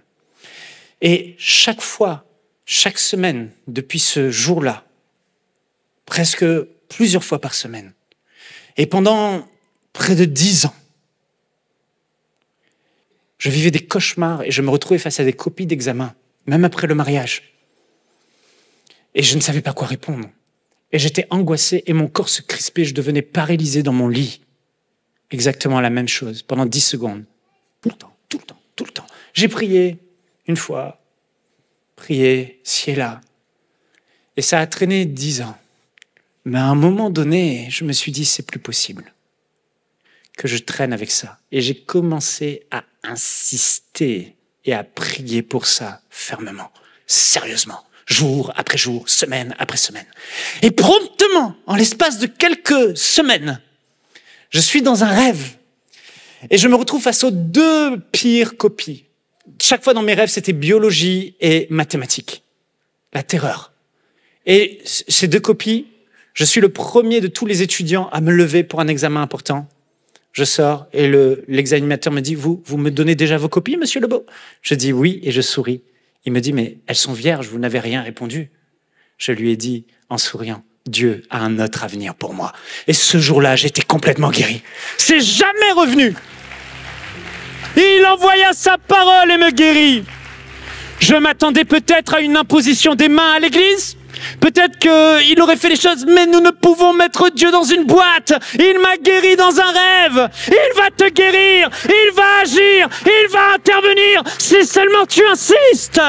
Et chaque fois, chaque semaine, depuis ce jour-là, presque plusieurs fois par semaine, et pendant près de 10 ans, je vivais des cauchemars et je me retrouvais face à des copies d'examen, même après le mariage. Et je ne savais pas quoi répondre. Et j'étais angoissé et mon corps se crispait, je devenais paralysé dans mon lit. Exactement la même chose, pendant 10 secondes. Tout le temps, tout le temps, tout le temps. J'ai prié une fois, prié ci et là. Et ça a traîné 10 ans. Mais à un moment donné, je me suis dit, c'est plus possible que je traîne avec ça. Et j'ai commencé à insister et à prier pour ça fermement, sérieusement, jour après jour, semaine après semaine. Et promptement, en l'espace de quelques semaines, je suis dans un rêve et je me retrouve face aux 2 pires copies. Chaque fois dans mes rêves, c'était biologie et mathématiques. La terreur. Et ces 2 copies, je suis le premier de tous les étudiants à me lever pour un examen important. Je sors et l'examinateur me dit, vous me donnez déjà vos copies, monsieur Lebeau? Je dis oui et je souris. Il me dit, mais elles sont vierges, vous n'avez rien répondu. Je lui ai dit en souriant, Dieu a un autre avenir pour moi. Et ce jour-là, j'étais complètement guéri. C'est jamais revenu. Il envoya sa parole et me guérit. Je m'attendais peut-être à une imposition des mains à l'église. Peut-être qu'il aurait fait les choses, mais nous ne pouvons mettre Dieu dans une boîte. Il m'a guéri dans un rêve. Il va te guérir. Il va agir. Il va intervenir. Si seulement tu insistes.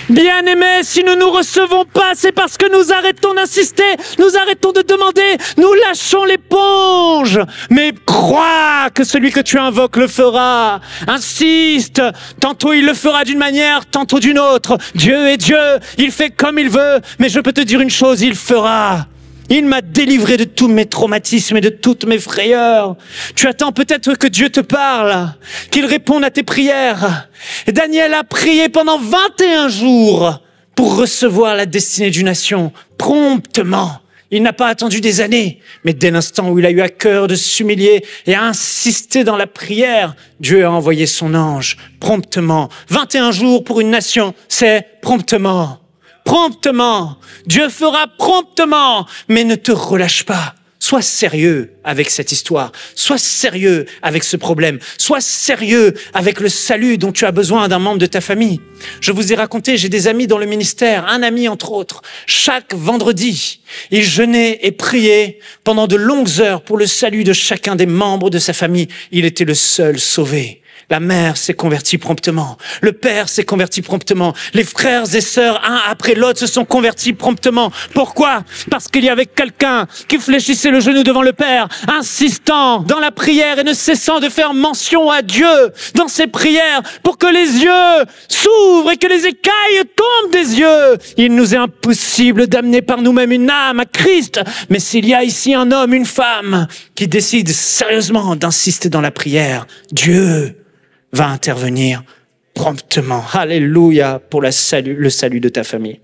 Bien-aimés, si nous ne nous recevons pas, c'est parce que nous arrêtons d'insister, nous arrêtons de demander, nous lâchons l'éponge. Mais crois que celui que tu invoques le fera. Insiste, tantôt il le fera d'une manière, tantôt d'une autre. Dieu est Dieu, il fait comme il veut, mais je peux te dire une chose, il fera. Il m'a délivré de tous mes traumatismes et de toutes mes frayeurs. Tu attends peut-être que Dieu te parle, qu'il réponde à tes prières. Et Daniel a prié pendant 21 jours pour recevoir la destinée d'une nation promptement. Il n'a pas attendu des années, mais dès l'instant où il a eu à cœur de s'humilier et à insister dans la prière, Dieu a envoyé son ange promptement. 21 jours pour une nation, c'est promptement. Promptement. Dieu fera promptement, mais ne te relâche pas. Sois sérieux avec cette histoire. Sois sérieux avec ce problème. Sois sérieux avec le salut dont tu as besoin d'un membre de ta famille. Je vous ai raconté, j'ai des amis dans le ministère, un ami entre autres. Chaque vendredi, il jeûnait et priait pendant de longues heures pour le salut de chacun des membres de sa famille. Il était le seul sauvé. La mère s'est convertie promptement. Le père s'est converti promptement. Les frères et sœurs, un après l'autre, se sont convertis promptement. Pourquoi? Parce qu'il y avait quelqu'un qui fléchissait le genou devant le Père, insistant dans la prière et ne cessant de faire mention à Dieu dans ses prières pour que les yeux s'ouvrent et que les écailles tombent des yeux. Il nous est impossible d'amener par nous-mêmes une âme à Christ. Mais s'il y a ici un homme, une femme qui décide sérieusement d'insister dans la prière, Dieu va intervenir promptement. Alléluia pour le salut de ta famille.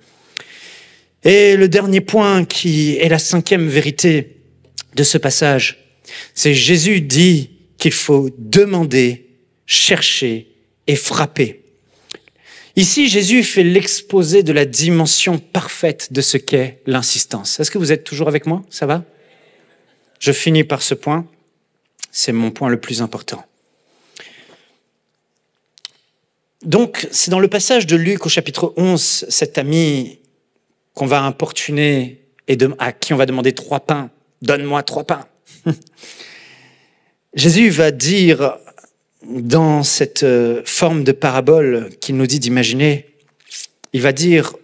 Et le dernier point qui est la 5e vérité de ce passage, c'est Jésus dit qu'il faut demander, chercher et frapper. Ici, Jésus fait l'exposé de la dimension parfaite de ce qu'est l'insistance. Est-ce que vous êtes toujours avec moi? Ça va? Je finis par ce point. C'est mon point le plus important. Donc, c'est dans le passage de Luc au chapitre 11, cet ami qu'on va importuner et à qui on va demander 3 pains. Donne-moi 3 pains. Jésus va dire dans cette forme de parabole qu'il nous dit d'imaginer, il va dire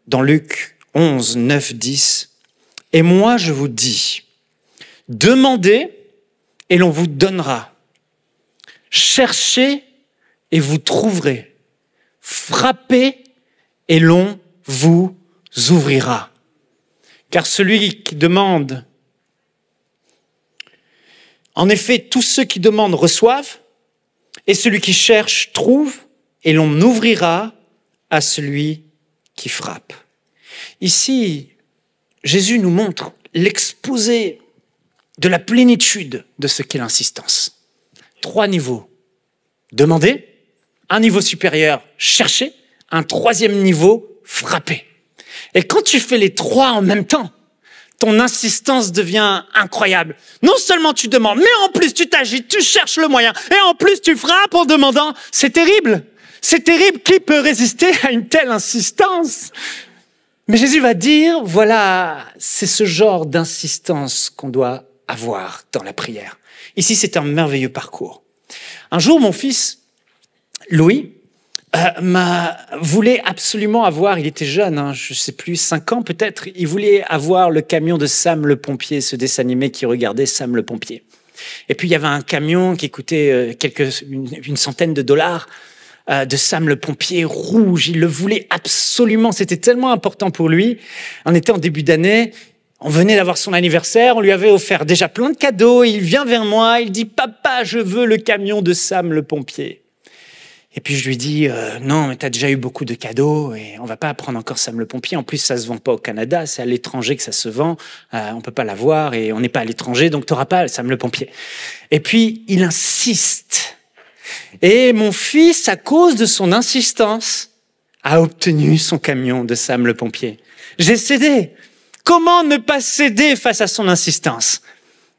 dans Luc 11, 9, 10, « Et moi je vous dis, demandez et l'on vous donnera. Cherchez et vous trouverez. Frappez et l'on vous ouvrira. Car celui qui demande En effet, tous ceux qui demandent reçoivent, et celui qui cherche trouve, et l'on ouvrira à celui qui frappe. Ici, Jésus nous montre l'exposé de la plénitude de ce qu'est l'insistance. 3 niveaux. Demander, un niveau supérieur, chercher, un 3e niveau, frapper. Et quand tu fais les 3 en même temps, ton insistance devient incroyable. Non seulement tu demandes, mais en plus tu t'agites, tu cherches le moyen, et en plus tu frappes en demandant. C'est terrible. C'est terrible. Qui peut résister à une telle insistance? Mais Jésus va dire, voilà, c'est ce genre d'insistance qu'on doit avoir dans la prière. Ici, c'est un merveilleux parcours. Un jour, mon fils, Louis, voulait absolument avoir, il était jeune, je sais plus, 5 ans peut-être, il voulait avoir le camion de Sam le pompier, ce dessin animé qui regardait Sam le pompier. Et puis il y avait un camion qui coûtait une centaine de dollars de Sam le pompier rouge. Il le voulait absolument, c'était tellement important pour lui. On était en début d'année, on venait d'avoir son anniversaire, on lui avait offert déjà plein de cadeaux. Il vient vers moi, il dit « Papa, je veux le camion de Sam le pompier ». Et puis je lui dis non, mais tu as déjà eu beaucoup de cadeaux et on va pas prendre encore Sam le pompier. En plus, ça se vend pas au Canada, c'est à l'étranger que ça se vend. On peut pas l'avoir et on n'est pas à l'étranger, donc tu n'auras pas Sam le pompier. Et puis il insiste. Et mon fils, à cause de son insistance, a obtenu son camion de Sam le pompier. J'ai cédé. Comment ne pas céder face à son insistance?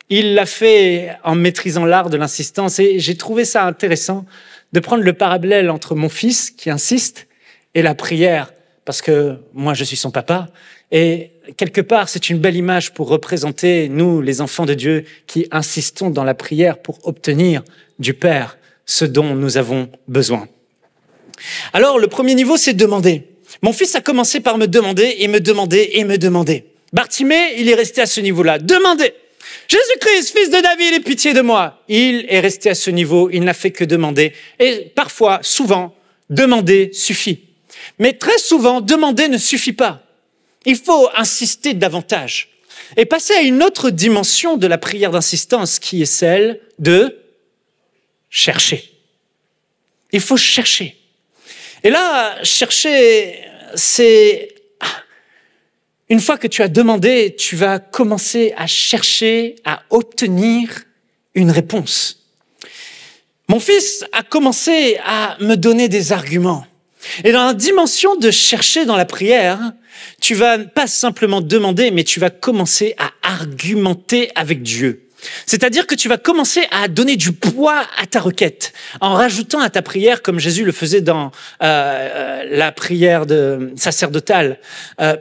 Il l'a fait en maîtrisant l'art de l'insistance et j'ai trouvé ça intéressant de prendre le parallèle entre mon fils qui insiste et la prière, parce que moi je suis son papa, et quelque part c'est une belle image pour représenter nous, les enfants de Dieu, qui insistons dans la prière pour obtenir du Père ce dont nous avons besoin. Alors le premier niveau, c'est demander. Mon fils a commencé par me demander et me demander et me demander. Bartimée, il est resté à ce niveau-là. Demander. Jésus-Christ, fils de David, aie pitié de moi. Il est resté à ce niveau, il n'a fait que demander. Et parfois, souvent, demander suffit. Mais très souvent, demander ne suffit pas. Il faut insister davantage. Et passer à une autre dimension de la prière d'insistance, qui est celle de chercher. Il faut chercher. Et là, chercher, c'est... Une fois que tu as demandé, tu vas commencer à chercher, à obtenir une réponse. Mon fils a commencé à me donner des arguments. Et dans la dimension de chercher dans la prière, tu vas pas simplement demander, mais tu vas commencer à argumenter avec Dieu. C'est-à-dire que tu vas commencer à donner du poids à ta requête en rajoutant à ta prière, comme Jésus le faisait dans la prière sacerdotale.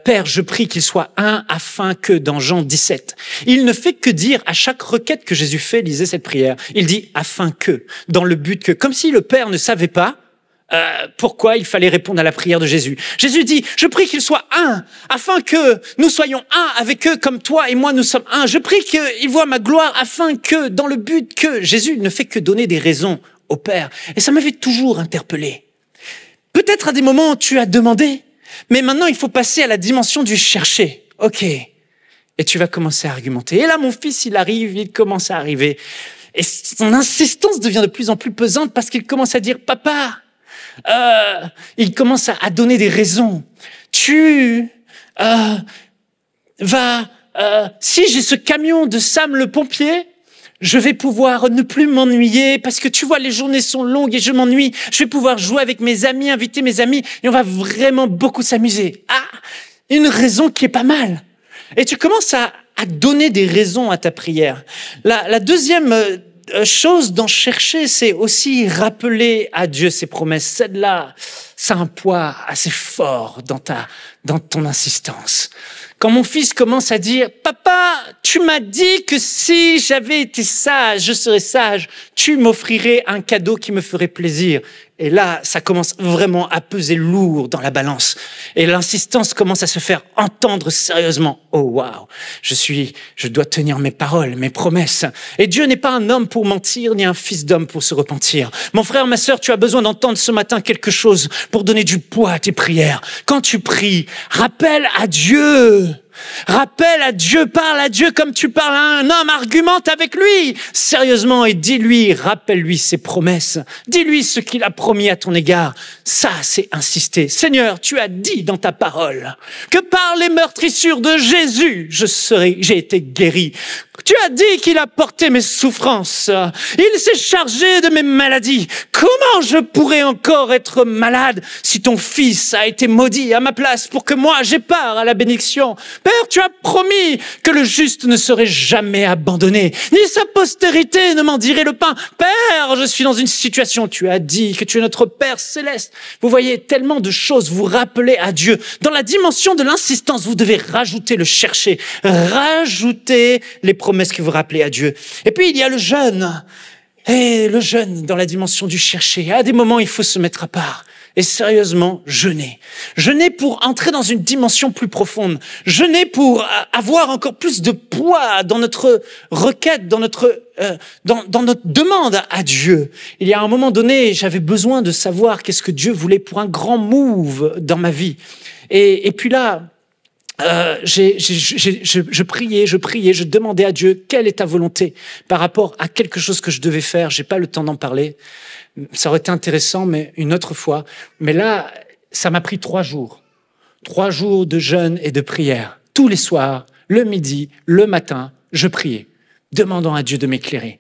Père, je prie qu'il soit un afin que, dans Jean 17, il ne fait que dire à chaque requête que Jésus fait, lisez cette prière, il dit afin que, dans le but que, comme si le Père ne savait pas pourquoi il fallait répondre à la prière de Jésus. Jésus dit, je prie qu'ils soient un, afin que nous soyons un avec eux comme toi et moi nous sommes un. Je prie qu'ils voient ma gloire, afin que, dans le but que, Jésus ne fait que donner des raisons au Père. Et ça m'avait toujours interpellé. Peut-être à des moments tu as demandé, mais maintenant il faut passer à la dimension du chercher. Ok. Et tu vas commencer à argumenter. Et là mon fils, il arrive, il commence à arriver. Et son insistance devient de plus en plus pesante parce qu'il commence à dire, papa, il commence à donner des raisons. Tu si j'ai ce camion de Sam le pompier, je vais pouvoir ne plus m'ennuyer parce que tu vois, les journées sont longues et je m'ennuie. Je vais pouvoir jouer avec mes amis, inviter mes amis et on va vraiment beaucoup s'amuser. Ah, une raison qui est pas mal. Et tu commences à donner des raisons à ta prière. La deuxième chose d'en chercher, c'est aussi rappeler à Dieu ses promesses. Celle-là, ça a un poids assez fort dans ton insistance. Quand mon fils commence à dire « Papa, tu m'as dit que si j'avais été sage, je serais sage, tu m'offrirais un cadeau qui me ferait plaisir. » Et là, ça commence vraiment à peser lourd dans la balance. Et l'insistance commence à se faire entendre sérieusement. Oh waouh, je dois tenir mes paroles, mes promesses. Et Dieu n'est pas un homme pour mentir, ni un fils d'homme pour se repentir. Mon frère, ma sœur, tu as besoin d'entendre ce matin quelque chose pour donner du poids à tes prières. Quand tu pries, rappelle à Dieu Rappelle à Dieu, parle à Dieu comme tu parles à un homme, argumente avec lui sérieusement et dis-lui, rappelle-lui ses promesses. Dis-lui ce qu'il a promis à ton égard. Ça, c'est insister. Seigneur, tu as dit dans ta parole que par les meurtrissures de Jésus, j'ai été guéri. Tu as dit qu'il a porté mes souffrances. Il s'est chargé de mes maladies. Comment je pourrais encore être malade si ton fils a été maudit à ma place pour que moi j'aie part à la bénédiction? Père, tu as promis que le juste ne serait jamais abandonné, ni sa postérité ne m'en dirait le pain. Père, je suis dans une situation, tu as dit que tu es notre Père céleste. Vous voyez, tellement de choses vous rappelez à Dieu. Dans la dimension de l'insistance, vous devez rajouter le chercher, rajouter les promesses que vous rappelez à Dieu. Et puis, il y a le jeûne. Et le jeûne, dans la dimension du chercher. À des moments, il faut se mettre à part. Et sérieusement, jeûner. Jeûner pour entrer dans une dimension plus profonde. Jeûner pour avoir encore plus de poids dans notre requête, dans notre demande à Dieu. Il y a un moment donné, j'avais besoin de savoir qu'est-ce que Dieu voulait pour un grand move dans ma vie. Et puis là, je priais, je demandais à Dieu quelle est ta volonté par rapport à quelque chose que je devais faire. J'ai pas le temps d'en parler. Ça aurait été intéressant, mais une autre fois. Mais là, ça m'a pris 3 jours. 3 jours de jeûne et de prière. Tous les soirs, le midi, le matin, je priais, demandant à Dieu de m'éclairer,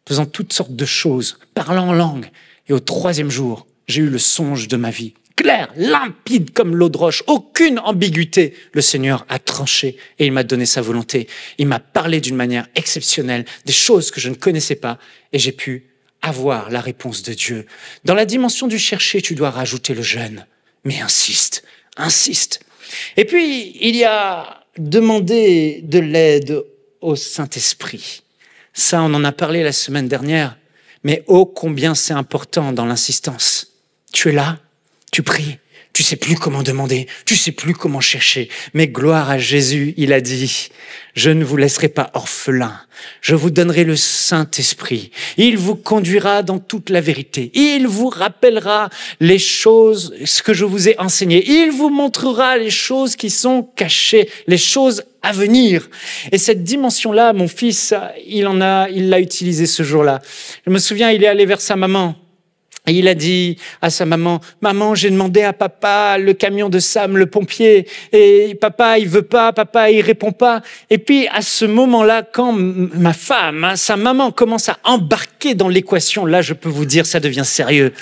faisant toutes sortes de choses, parlant en langue. Et au 3e jour, j'ai eu le songe de ma vie. Clair, limpide comme l'eau de roche, aucune ambiguïté. Le Seigneur a tranché et il m'a donné sa volonté. Il m'a parlé d'une manière exceptionnelle, des choses que je ne connaissais pas, et j'ai pu avoir la réponse de Dieu. Dans la dimension du chercher, tu dois rajouter le jeûne. Mais insiste, insiste. Et puis, il y a demander de l'aide au Saint-Esprit. Ça, on en a parlé la semaine dernière, mais ô combien c'est important dans l'insistance. Tu es là, tu pries, tu sais plus comment demander, tu sais plus comment chercher. Mais gloire à Jésus, il a dit, je ne vous laisserai pas orphelins. Je vous donnerai le Saint-Esprit. Il vous conduira dans toute la vérité. Il vous rappellera les choses, ce que je vous ai enseigné. Il vous montrera les choses qui sont cachées, les choses à venir. Et cette dimension-là, mon fils, il l'a utilisé ce jour-là. Je me souviens, il est allé vers sa maman. Et il a dit à sa maman, « Maman, j'ai demandé à papa le camion de Sam, le pompier, et papa, il veut pas, papa, il répond pas. » Et puis, à ce moment-là, quand ma femme, sa maman commence à embarquer dans l'équation, là, je peux vous dire, ça devient sérieux.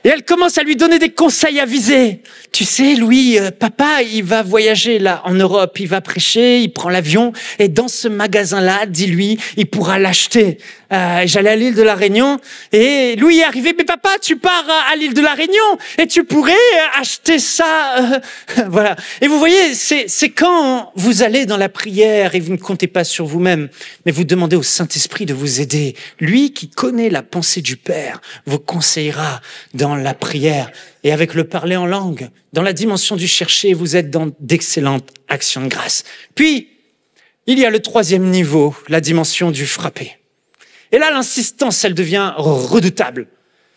Et elle commence à lui donner des conseils avisés. Tu sais, Louis, papa, il va voyager là en Europe, il va prêcher, il prend l'avion, et dans ce magasin-là, dis-lui, il pourra l'acheter. J'allais à l'île de la Réunion, et Louis est arrivé, mais papa, tu pars à l'île de la Réunion, et tu pourrais acheter ça. Voilà. Et vous voyez, c'est quand vous allez dans la prière et vous ne comptez pas sur vous-même, mais vous demandez au Saint-Esprit de vous aider. Lui qui connaît la pensée du Père vous conseillera dans la prière et avec le parler en langue. Dans la dimension du chercher, vous êtes dans d'excellentes actions de grâce. Puis, il y a le 3e niveau, la dimension du frapper. Et là, l'insistance, elle devient redoutable.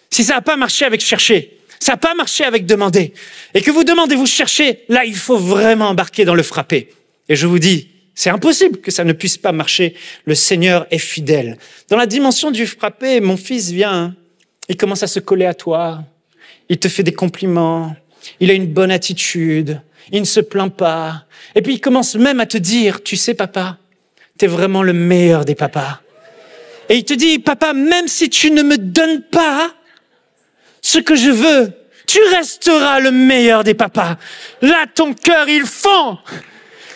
Si ça n'a pas marché avec chercher, ça n'a pas marché avec demander, et que vous demandez, vous cherchez, là, il faut vraiment embarquer dans le frapper. Et je vous dis, c'est impossible que ça ne puisse pas marcher. Le Seigneur est fidèle. Dans la dimension du frapper, mon fils vient, il commence à se coller à toi, il te fait des compliments, il a une bonne attitude, il ne se plaint pas. Et puis il commence même à te dire, tu sais papa, t'es vraiment le meilleur des papas. Et il te dit, papa, même si tu ne me donnes pas ce que je veux, tu resteras le meilleur des papas. Là, ton cœur, il fond.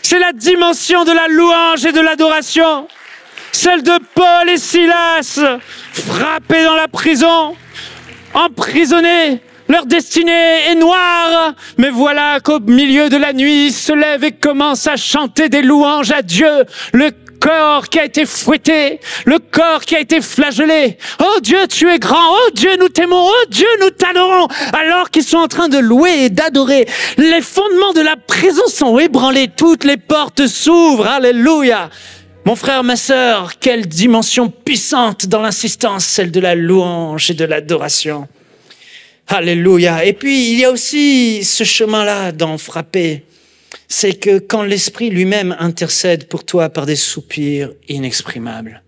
C'est la dimension de la louange et de l'adoration. Celle de Paul et Silas, frappés dans la prison, emprisonnés. Leur destinée est noire, mais voilà qu'au milieu de la nuit, ils se lèvent et commencent à chanter des louanges à Dieu. Le corps qui a été fouetté, le corps qui a été flagellé. Oh Dieu, tu es grand. Oh Dieu, nous t'aimons. Oh Dieu, nous t'adorons. Alors qu'ils sont en train de louer et d'adorer, les fondements de la prison sont ébranlés. Toutes les portes s'ouvrent. Alléluia. Mon frère, ma sœur, quelle dimension puissante dans l'insistance, celle de la louange et de l'adoration. Alléluia. Et puis, il y a aussi ce chemin-là d'en frapper. c'est que quand l'Esprit lui-même intercède pour toi par des soupirs inexprimables.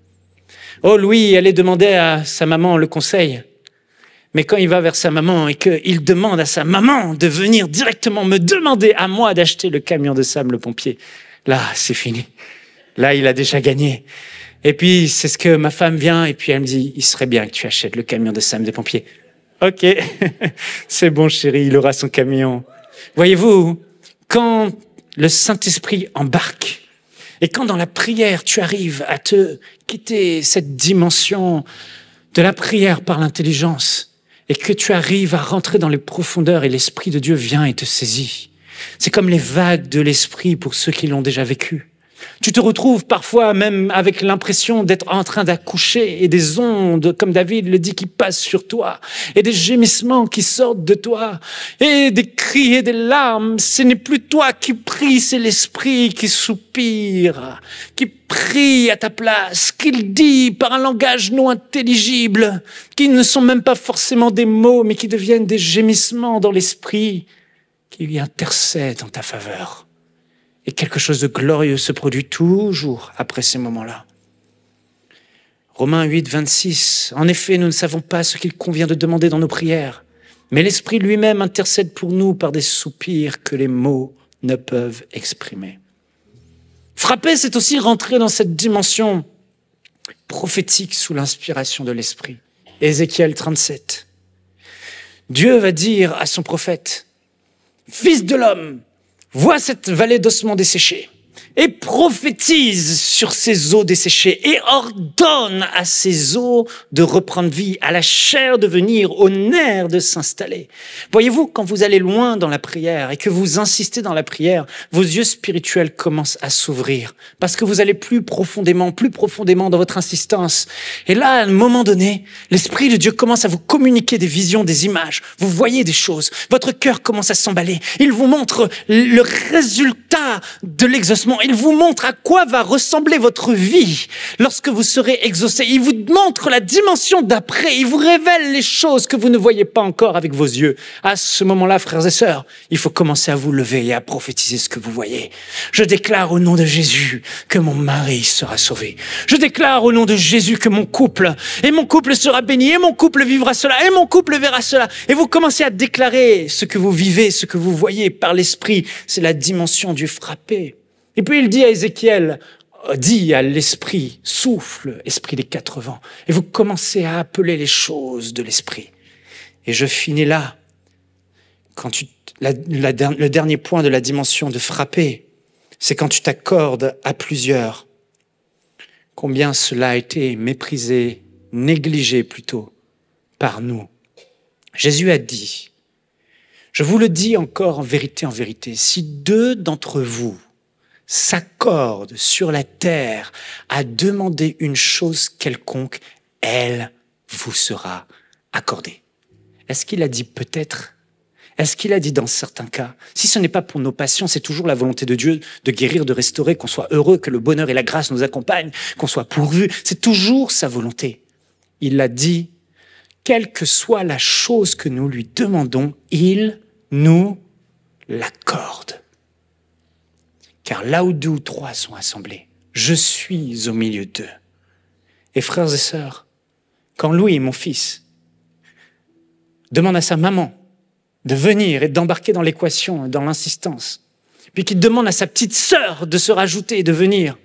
Oh, Louis allait demander à sa maman le conseil. Mais quand il va vers sa maman et qu'il demande à sa maman de venir directement me demander à moi d'acheter le camion de Sam le pompier, là, c'est fini. Là, il a déjà gagné. Et puis, c'est ce que ma femme vient et puis elle me dit, il serait bien que tu achètes le camion de Sam le pompier. Ok, c'est bon chérie, il aura son camion. Voyez-vous, quand le Saint-Esprit embarque et quand dans la prière, tu arrives à te quitter cette dimension de la prière par l'intelligence, et que tu arrives à rentrer dans les profondeurs et l'Esprit de Dieu vient et te saisit. C'est comme les vagues de l'Esprit pour ceux qui l'ont déjà vécu. Tu te retrouves parfois même avec l'impression d'être en train d'accoucher et des ondes, comme David le dit, qui passent sur toi et des gémissements qui sortent de toi et des cris et des larmes. Ce n'est plus toi qui prie, c'est l'Esprit qui soupire, qui prie à ta place, qu'il dit par un langage non intelligible, qui ne sont même pas forcément des mots, mais qui deviennent des gémissements dans l'Esprit, qui lui intercède en ta faveur. Et quelque chose de glorieux se produit toujours après ces moments-là. Romains 8, 26. En effet, nous ne savons pas ce qu'il convient de demander dans nos prières, mais l'Esprit lui-même intercède pour nous par des soupirs que les mots ne peuvent exprimer. Frapper, c'est aussi rentrer dans cette dimension prophétique sous l'inspiration de l'Esprit. Ézéchiel 37. Dieu va dire à son prophète, « Fils de l'homme, vois cette vallée d'ossements desséchés et prophétise sur ces eaux desséchées et ordonne à ces eaux de reprendre vie, à la chair de venir, aux nerfs de s'installer. » Voyez-vous, quand vous allez loin dans la prière et que vous insistez dans la prière, vos yeux spirituels commencent à s'ouvrir parce que vous allez plus profondément dans votre insistance. Et là, à un moment donné, l'Esprit de Dieu commence à vous communiquer des visions, des images. Vous voyez des choses. Votre cœur commence à s'emballer. Il vous montre le résultat de l'exaucement. Il vous montre à quoi va ressembler votre vie lorsque vous serez exaucé. Il vous montre la dimension d'après. Il vous révèle les choses que vous ne voyez pas encore avec vos yeux. À ce moment-là, frères et sœurs, il faut commencer à vous lever et à prophétiser ce que vous voyez. Je déclare au nom de Jésus que mon mari sera sauvé. Je déclare au nom de Jésus que mon couple sera béni, et mon couple vivra cela, et mon couple verra cela. Et vous commencez à déclarer ce que vous vivez, ce que vous voyez par l'Esprit. C'est la dimension du frappé. Et puis il dit à Ézéchiel, dit à l'Esprit, souffle, Esprit des 4 vents. Et vous commencez à appeler les choses de l'Esprit. Et je finis là. Le dernier point de la dimension de frapper, c'est quand tu t'accordes à plusieurs. Combien cela a été méprisé, négligé plutôt, par nous. Jésus a dit, je vous le dis encore en vérité, si 2 d'entre vous s'accordent sur la terre à demander une chose quelconque, elle vous sera accordée. Est-ce qu'il a dit peut-être? Est-ce qu'il a dit dans certains cas? Si ce n'est pas pour nos passions, c'est toujours la volonté de Dieu de guérir, de restaurer, qu'on soit heureux, que le bonheur et la grâce nous accompagnent, qu'on soit pourvu. C'est toujours sa volonté. Il l'a dit, quelle que soit la chose que nous lui demandons, il nous l'accorde. Car là où 2 ou 3 sont assemblés, je suis au milieu d'eux. Et frères et sœurs, quand Louis, mon fils, demande à sa maman de venir et d'embarquer dans l'équation, dans l'insistance, puis qu'il demande à sa petite sœur de se rajouter et de venir,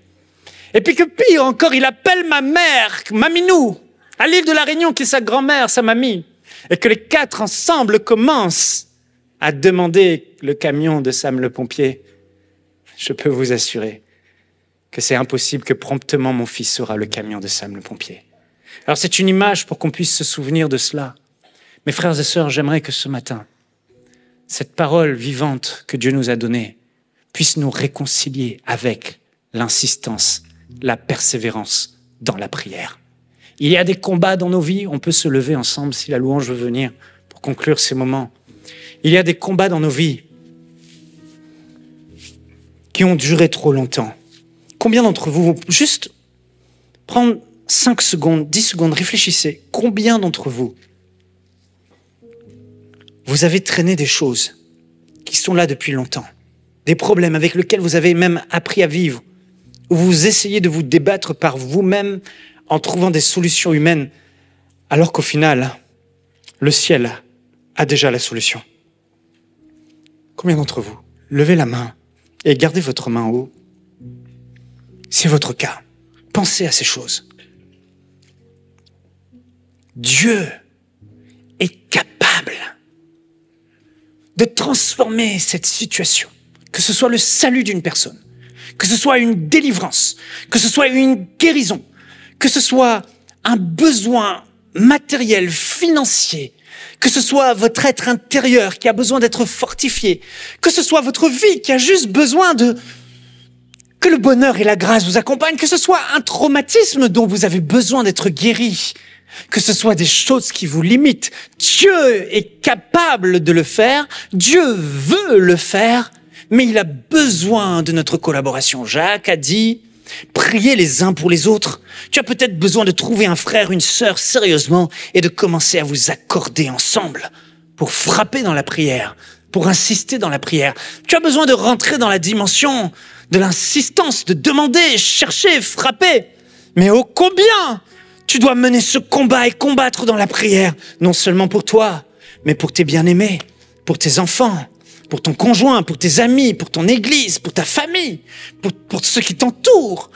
et puis que pire encore, il appelle ma mère, Maminou, à l'île de la Réunion, qui est sa grand-mère, sa mamie, et que les 4 ensemble commencent à demander le camion de Sam le pompier, je peux vous assurer que c'est impossible que promptement mon fils aura le camion de Sam le pompier. Alors c'est une image pour qu'on puisse se souvenir de cela. Mes frères et sœurs, j'aimerais que ce matin, cette parole vivante que Dieu nous a donnée puisse nous réconcilier avec l'insistance, la persévérance dans la prière. Il y a des combats dans nos vies, on peut se lever ensemble si la louange veut venir pour conclure ces moments. Il y a des combats dans nos vies qui ont duré trop longtemps. Combien d'entre vous vont juste prendre 5 secondes, 10 secondes, réfléchissez. Combien d'entre vous avez traîné des choses qui sont là depuis longtemps des problèmes avec lesquels vous avez même appris à vivre, où vous essayez de vous débattre par vous-même en trouvant des solutions humaines, alors qu'au final, le ciel a déjà la solution. Combien d'entre vous, levez la main et gardez votre main haut. C'est votre cas. Pensez à ces choses. Dieu est capable de transformer cette situation, que ce soit le salut d'une personne, que ce soit une délivrance, que ce soit une guérison, que ce soit un besoin matériel, financier, que ce soit votre être intérieur qui a besoin d'être fortifié, que ce soit votre vie qui a juste besoin que le bonheur et la grâce vous accompagnent, que ce soit un traumatisme dont vous avez besoin d'être guéri, que ce soit des choses qui vous limitent. Dieu est capable de le faire, Dieu veut le faire, mais il a besoin de notre collaboration. Jacques a dit, priez les uns pour les autres. Tu as peut-être besoin de trouver un frère, une sœur sérieusement et de commencer à vous accorder ensemble pour frapper dans la prière, pour insister dans la prière. Tu as besoin de rentrer dans la dimension de l'insistance, de demander, chercher, frapper. Mais ô combien tu dois mener ce combat et combattre dans la prière, non seulement pour toi, mais pour tes bien-aimés, pour tes enfants, pour ton conjoint, pour tes amis, pour ton église, pour ta famille, pour ceux qui t'entourent.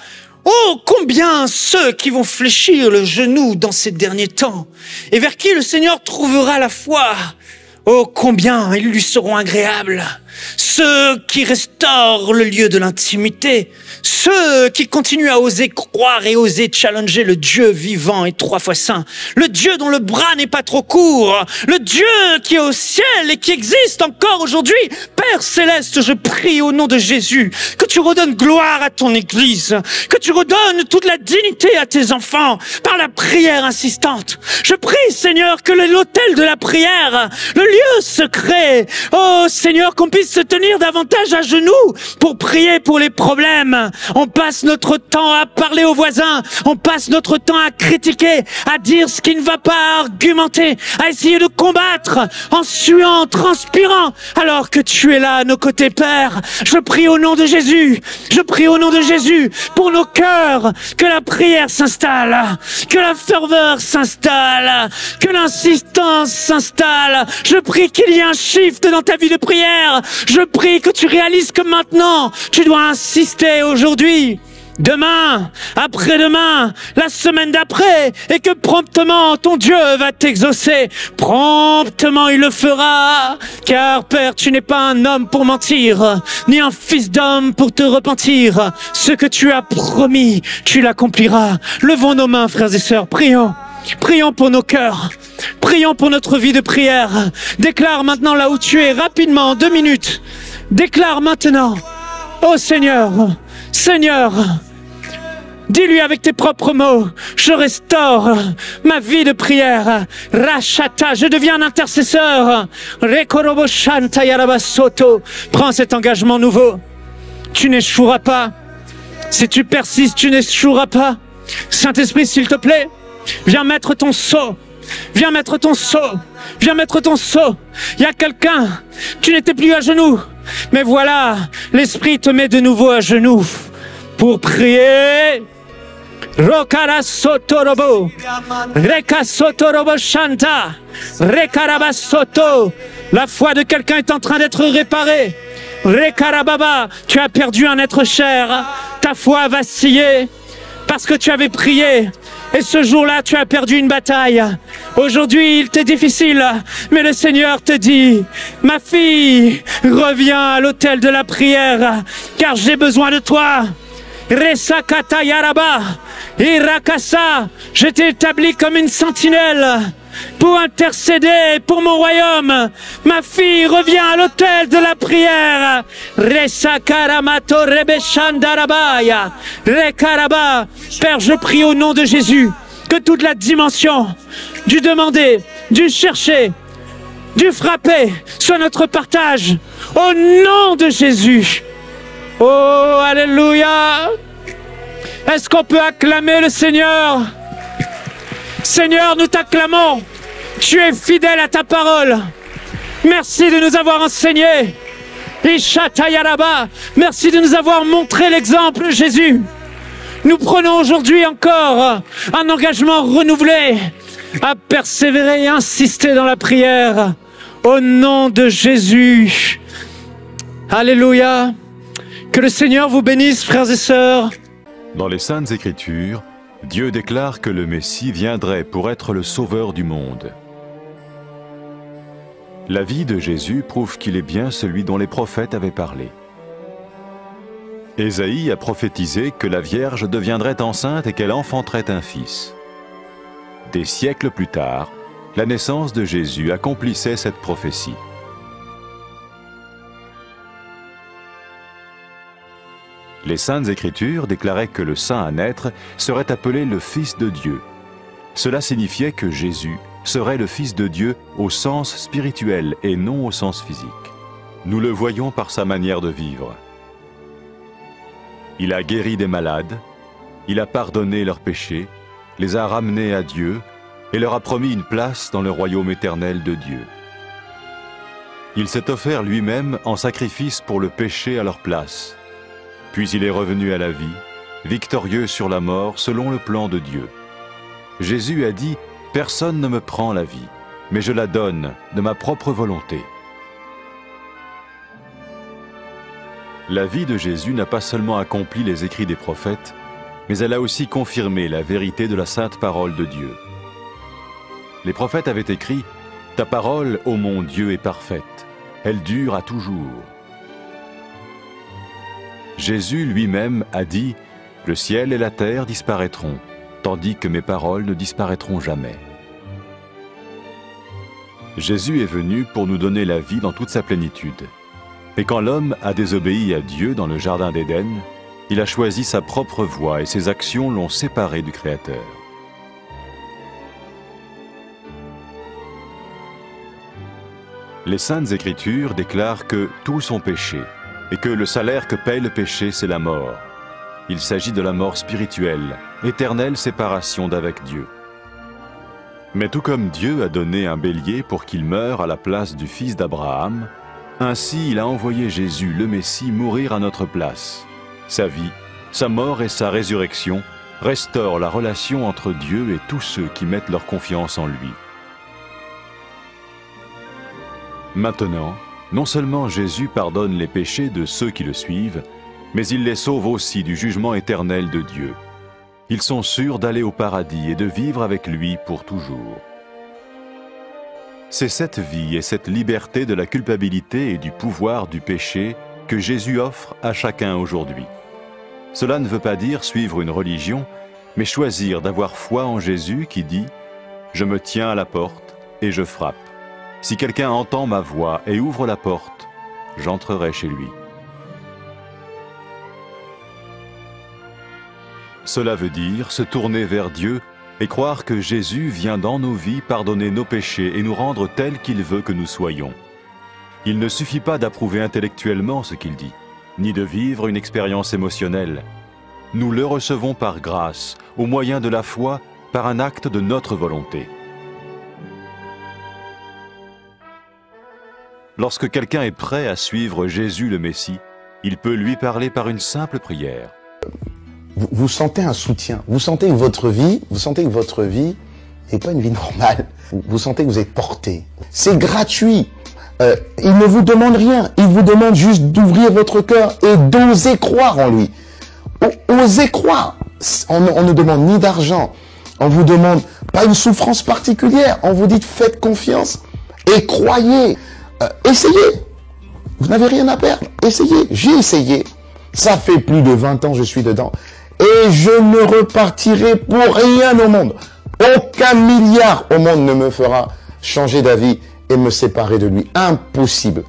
Oh, combien ceux qui vont fléchir le genou dans ces derniers temps et vers qui le Seigneur trouvera la foi. Oh, combien ils lui seront agréables. Ceux qui restaurent le lieu de l'intimité, ceux qui continuent à oser croire et oser challenger le Dieu vivant et 3 fois saint, le Dieu dont le bras n'est pas trop court, le Dieu qui est au ciel et qui existe encore aujourd'hui. Père céleste, je prie au nom de Jésus que tu redonnes gloire à ton Église, que tu redonnes toute la dignité à tes enfants par la prière insistante. Je prie, Seigneur, que l'autel de la prière, le lieu secret, oh Seigneur, qu'on puisse se tenir davantage à genoux pour prier pour les problèmes. On passe notre temps à parler aux voisins, on passe notre temps à critiquer, à dire ce qui ne va pas, à argumenter, à essayer de combattre en suant, transpirant, alors que tu es là à nos côtés, Père. Je prie au nom de Jésus, je prie au nom de Jésus pour nos cœurs, que la prière s'installe, que la ferveur s'installe, que l'insistance s'installe. Je prie qu'il y ait un shift dans ta vie de prière. Je prie que tu réalises que maintenant, tu dois insister aujourd'hui, demain, après-demain, la semaine d'après, et que promptement ton Dieu va t'exaucer. Promptement il le fera, car Père, tu n'es pas un homme pour mentir, ni un fils d'homme pour te repentir. Ce que tu as promis, tu l'accompliras. Levons nos mains, frères et sœurs, prions. Prions pour nos cœurs, prions pour notre vie de prière. Déclare maintenant là où tu es, rapidement, 2 minutes. Déclare maintenant, oh Seigneur, Seigneur, dis-lui avec tes propres mots, je restaure ma vie de prière. Rachata, je deviens un intercesseur. Rekorobo shanta yarabasoto. Prends cet engagement nouveau. Tu n'échoueras pas. Si tu persistes, tu n'échoueras pas. Saint-Esprit, s'il te plaît, viens mettre ton sceau. Viens mettre ton sceau. Viens mettre ton sceau. Il y a quelqu'un, tu n'étais plus à genoux. Mais voilà, l'Esprit te met de nouveau à genoux pour prier. Rokara sotorobo. Reka sotorobo shanta. Rekaraba soto. La foi de quelqu'un est en train d'être réparée. Rekarababa. Tu as perdu un être cher. Ta foi a vacillé parce que tu avais prié. Et ce jour-là, tu as perdu une bataille. Aujourd'hui, il t'est difficile, mais le Seigneur te dit, ma fille, reviens à l'autel de la prière, car j'ai besoin de toi. Resakata yaraba, irakasa, je t'ai établi comme une sentinelle pour intercéder pour mon royaume. Ma fille, reviens à l'autel de la prière. Resakaramato rebeshandarabaya, rekaraba. Père, je prie au nom de Jésus que toute la dimension du demander, du chercher, du frapper soit notre partage. Au nom de Jésus. Oh, alléluia. Est-ce qu'on peut acclamer le Seigneur? Seigneur, nous t'acclamons. Tu es fidèle à ta parole. Merci de nous avoir enseigné. Ishatayaraba. Merci de nous avoir montré l'exemple, Jésus. Nous prenons aujourd'hui encore un engagement renouvelé à persévérer et insister dans la prière au nom de Jésus. Alléluia. Que le Seigneur vous bénisse, frères et sœurs. Dans les Saintes Écritures, Dieu déclare que le Messie viendrait pour être le sauveur du monde. La vie de Jésus prouve qu'il est bien celui dont les prophètes avaient parlé. Ésaïe a prophétisé que la Vierge deviendrait enceinte et qu'elle enfanterait un fils. Des siècles plus tard, la naissance de Jésus accomplissait cette prophétie. Les Saintes Écritures déclaraient que le saint à naître serait appelé le Fils de Dieu. Cela signifiait que Jésus serait le Fils de Dieu au sens spirituel et non au sens physique. Nous le voyons par sa manière de vivre. Il a guéri des malades, il a pardonné leurs péchés, les a ramenés à Dieu et leur a promis une place dans le royaume éternel de Dieu. Il s'est offert lui-même en sacrifice pour le péché à leur place. Puis il est revenu à la vie, victorieux sur la mort selon le plan de Dieu. Jésus a dit « Personne ne me prend la vie, mais je la donne de ma propre volonté. » La vie de Jésus n'a pas seulement accompli les écrits des prophètes, mais elle a aussi confirmé la vérité de la sainte parole de Dieu. Les prophètes avaient écrit « Ta parole, ô mon Dieu, est parfaite, elle dure à toujours. » Jésus lui-même a dit « Le ciel et la terre disparaîtront, tandis que mes paroles ne disparaîtront jamais. » Jésus est venu pour nous donner la vie dans toute sa plénitude. Et quand l'homme a désobéi à Dieu dans le jardin d'Éden, il a choisi sa propre voie et ses actions l'ont séparé du Créateur. Les Saintes Écritures déclarent que tous sont péchés et que le salaire que paye le péché, c'est la mort. Il s'agit de la mort spirituelle, éternelle séparation d'avec Dieu. Mais tout comme Dieu a donné un bélier pour qu'il meure à la place du fils d'Abraham, ainsi il a envoyé Jésus, le Messie, mourir à notre place. Sa vie, sa mort et sa résurrection restaurent la relation entre Dieu et tous ceux qui mettent leur confiance en lui. Maintenant, non seulement Jésus pardonne les péchés de ceux qui le suivent, mais il les sauve aussi du jugement éternel de Dieu. Ils sont sûrs d'aller au paradis et de vivre avec lui pour toujours. C'est cette vie et cette liberté de la culpabilité et du pouvoir du péché que Jésus offre à chacun aujourd'hui. Cela ne veut pas dire suivre une religion, mais choisir d'avoir foi en Jésus qui dit « Je me tiens à la porte et je frappe. Si quelqu'un entend ma voix et ouvre la porte, j'entrerai chez lui. » Cela veut dire se tourner vers Dieu et croire que Jésus vient dans nos vies pardonner nos péchés et nous rendre tels qu'il veut que nous soyons. Il ne suffit pas d'approuver intellectuellement ce qu'il dit, ni de vivre une expérience émotionnelle. Nous le recevons par grâce, au moyen de la foi, par un acte de notre volonté. Lorsque quelqu'un est prêt à suivre Jésus le Messie, il peut lui parler par une simple prière. Vous sentez un soutien, vous sentez que votre vie n'est pas une vie normale. Vous sentez que vous êtes porté. C'est gratuit. Il ne vous demande rien. Il vous demande juste d'ouvrir votre cœur et d'oser croire en lui. Osez croire. On ne demande ni d'argent. On vous demande pas une souffrance particulière. On vous dit faites confiance et croyez. Essayez. Vous n'avez rien à perdre. Essayez. J'ai essayé. Ça fait plus de 20 ans que je suis dedans. Et je ne repartirai pour rien au monde. Aucun milliard au monde ne me fera changer d'avis et me séparer de lui. Impossible.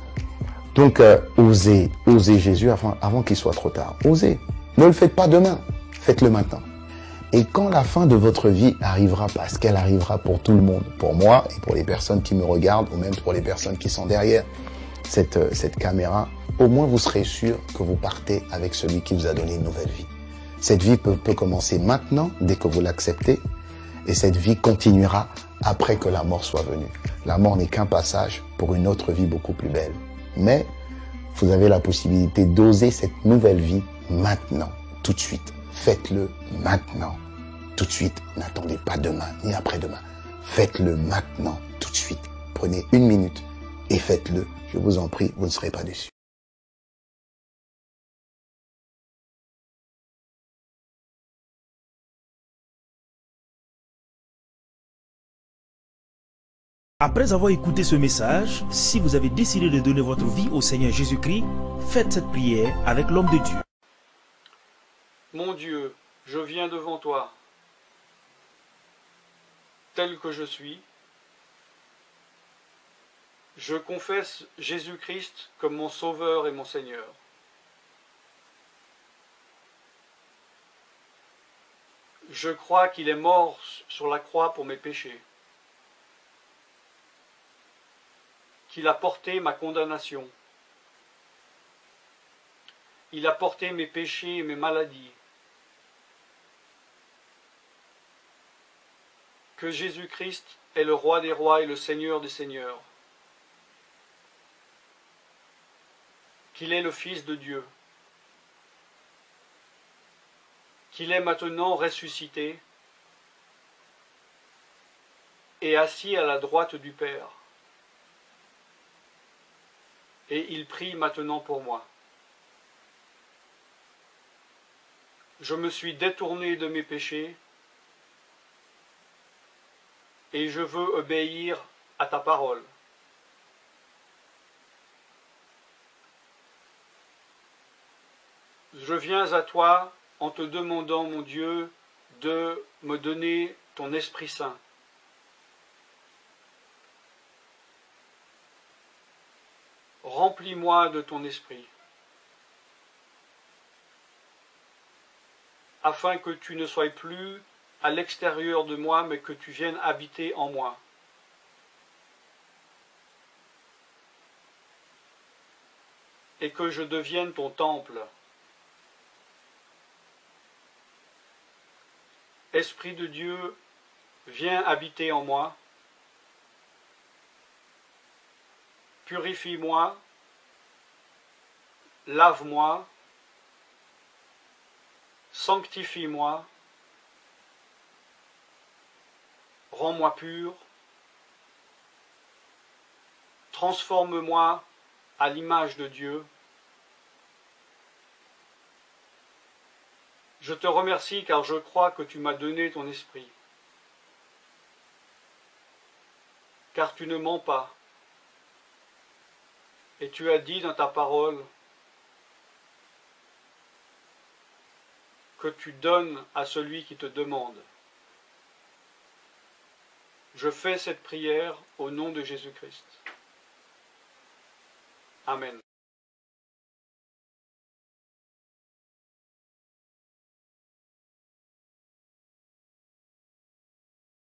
Donc, osez Jésus avant qu'il soit trop tard. Osez. Ne le faites pas demain. Faites-le maintenant. Et quand la fin de votre vie arrivera, parce qu'elle arrivera pour tout le monde, pour moi et pour les personnes qui me regardent, ou même pour les personnes qui sont derrière cette caméra, au moins vous serez sûr que vous partez avec celui qui vous a donné une nouvelle vie. Cette vie peut commencer maintenant, dès que vous l'acceptez, et cette vie continuera après que la mort soit venue. La mort n'est qu'un passage pour une autre vie beaucoup plus belle. Mais Vous avez la possibilité d'oser cette nouvelle vie maintenant, tout de suite. Faites-le maintenant, tout de suite. N'attendez pas demain ni après-demain. Faites-le maintenant, tout de suite. Prenez 1 minute et faites-le. Je vous en prie, vous ne serez pas déçus. Après avoir écouté ce message, si vous avez décidé de donner votre vie au Seigneur Jésus-Christ, faites cette prière avec l'homme de Dieu. Mon Dieu, je viens devant toi, tel que je suis. Je confesse Jésus-Christ comme mon Sauveur et mon Seigneur. Je crois qu'il est mort sur la croix pour mes péchés, qu'il a porté ma condamnation. Il a porté mes péchés et mes maladies. Que Jésus-Christ est le roi des rois et le Seigneur des seigneurs. Qu'il est le Fils de Dieu. Qu'il est maintenant ressuscité et assis à la droite du Père. Et il prie maintenant pour moi. Je me suis détourné de mes péchés et je veux obéir à ta parole. Je viens à toi en te demandant, mon Dieu, de me donner ton Esprit Saint. Remplis-moi de ton esprit, afin que tu ne sois plus à l'extérieur de moi, mais que tu viennes habiter en moi. Et que je devienne ton temple. Esprit de Dieu, viens habiter en moi. Purifie-moi, lave-moi, sanctifie-moi, rends-moi pur, transforme-moi à l'image de Dieu. Je te remercie car je crois que tu m'as donné ton esprit, car tu ne mens pas. Et tu as dit dans ta parole que tu donnes à celui qui te demande. Je fais cette prière au nom de Jésus-Christ. Amen.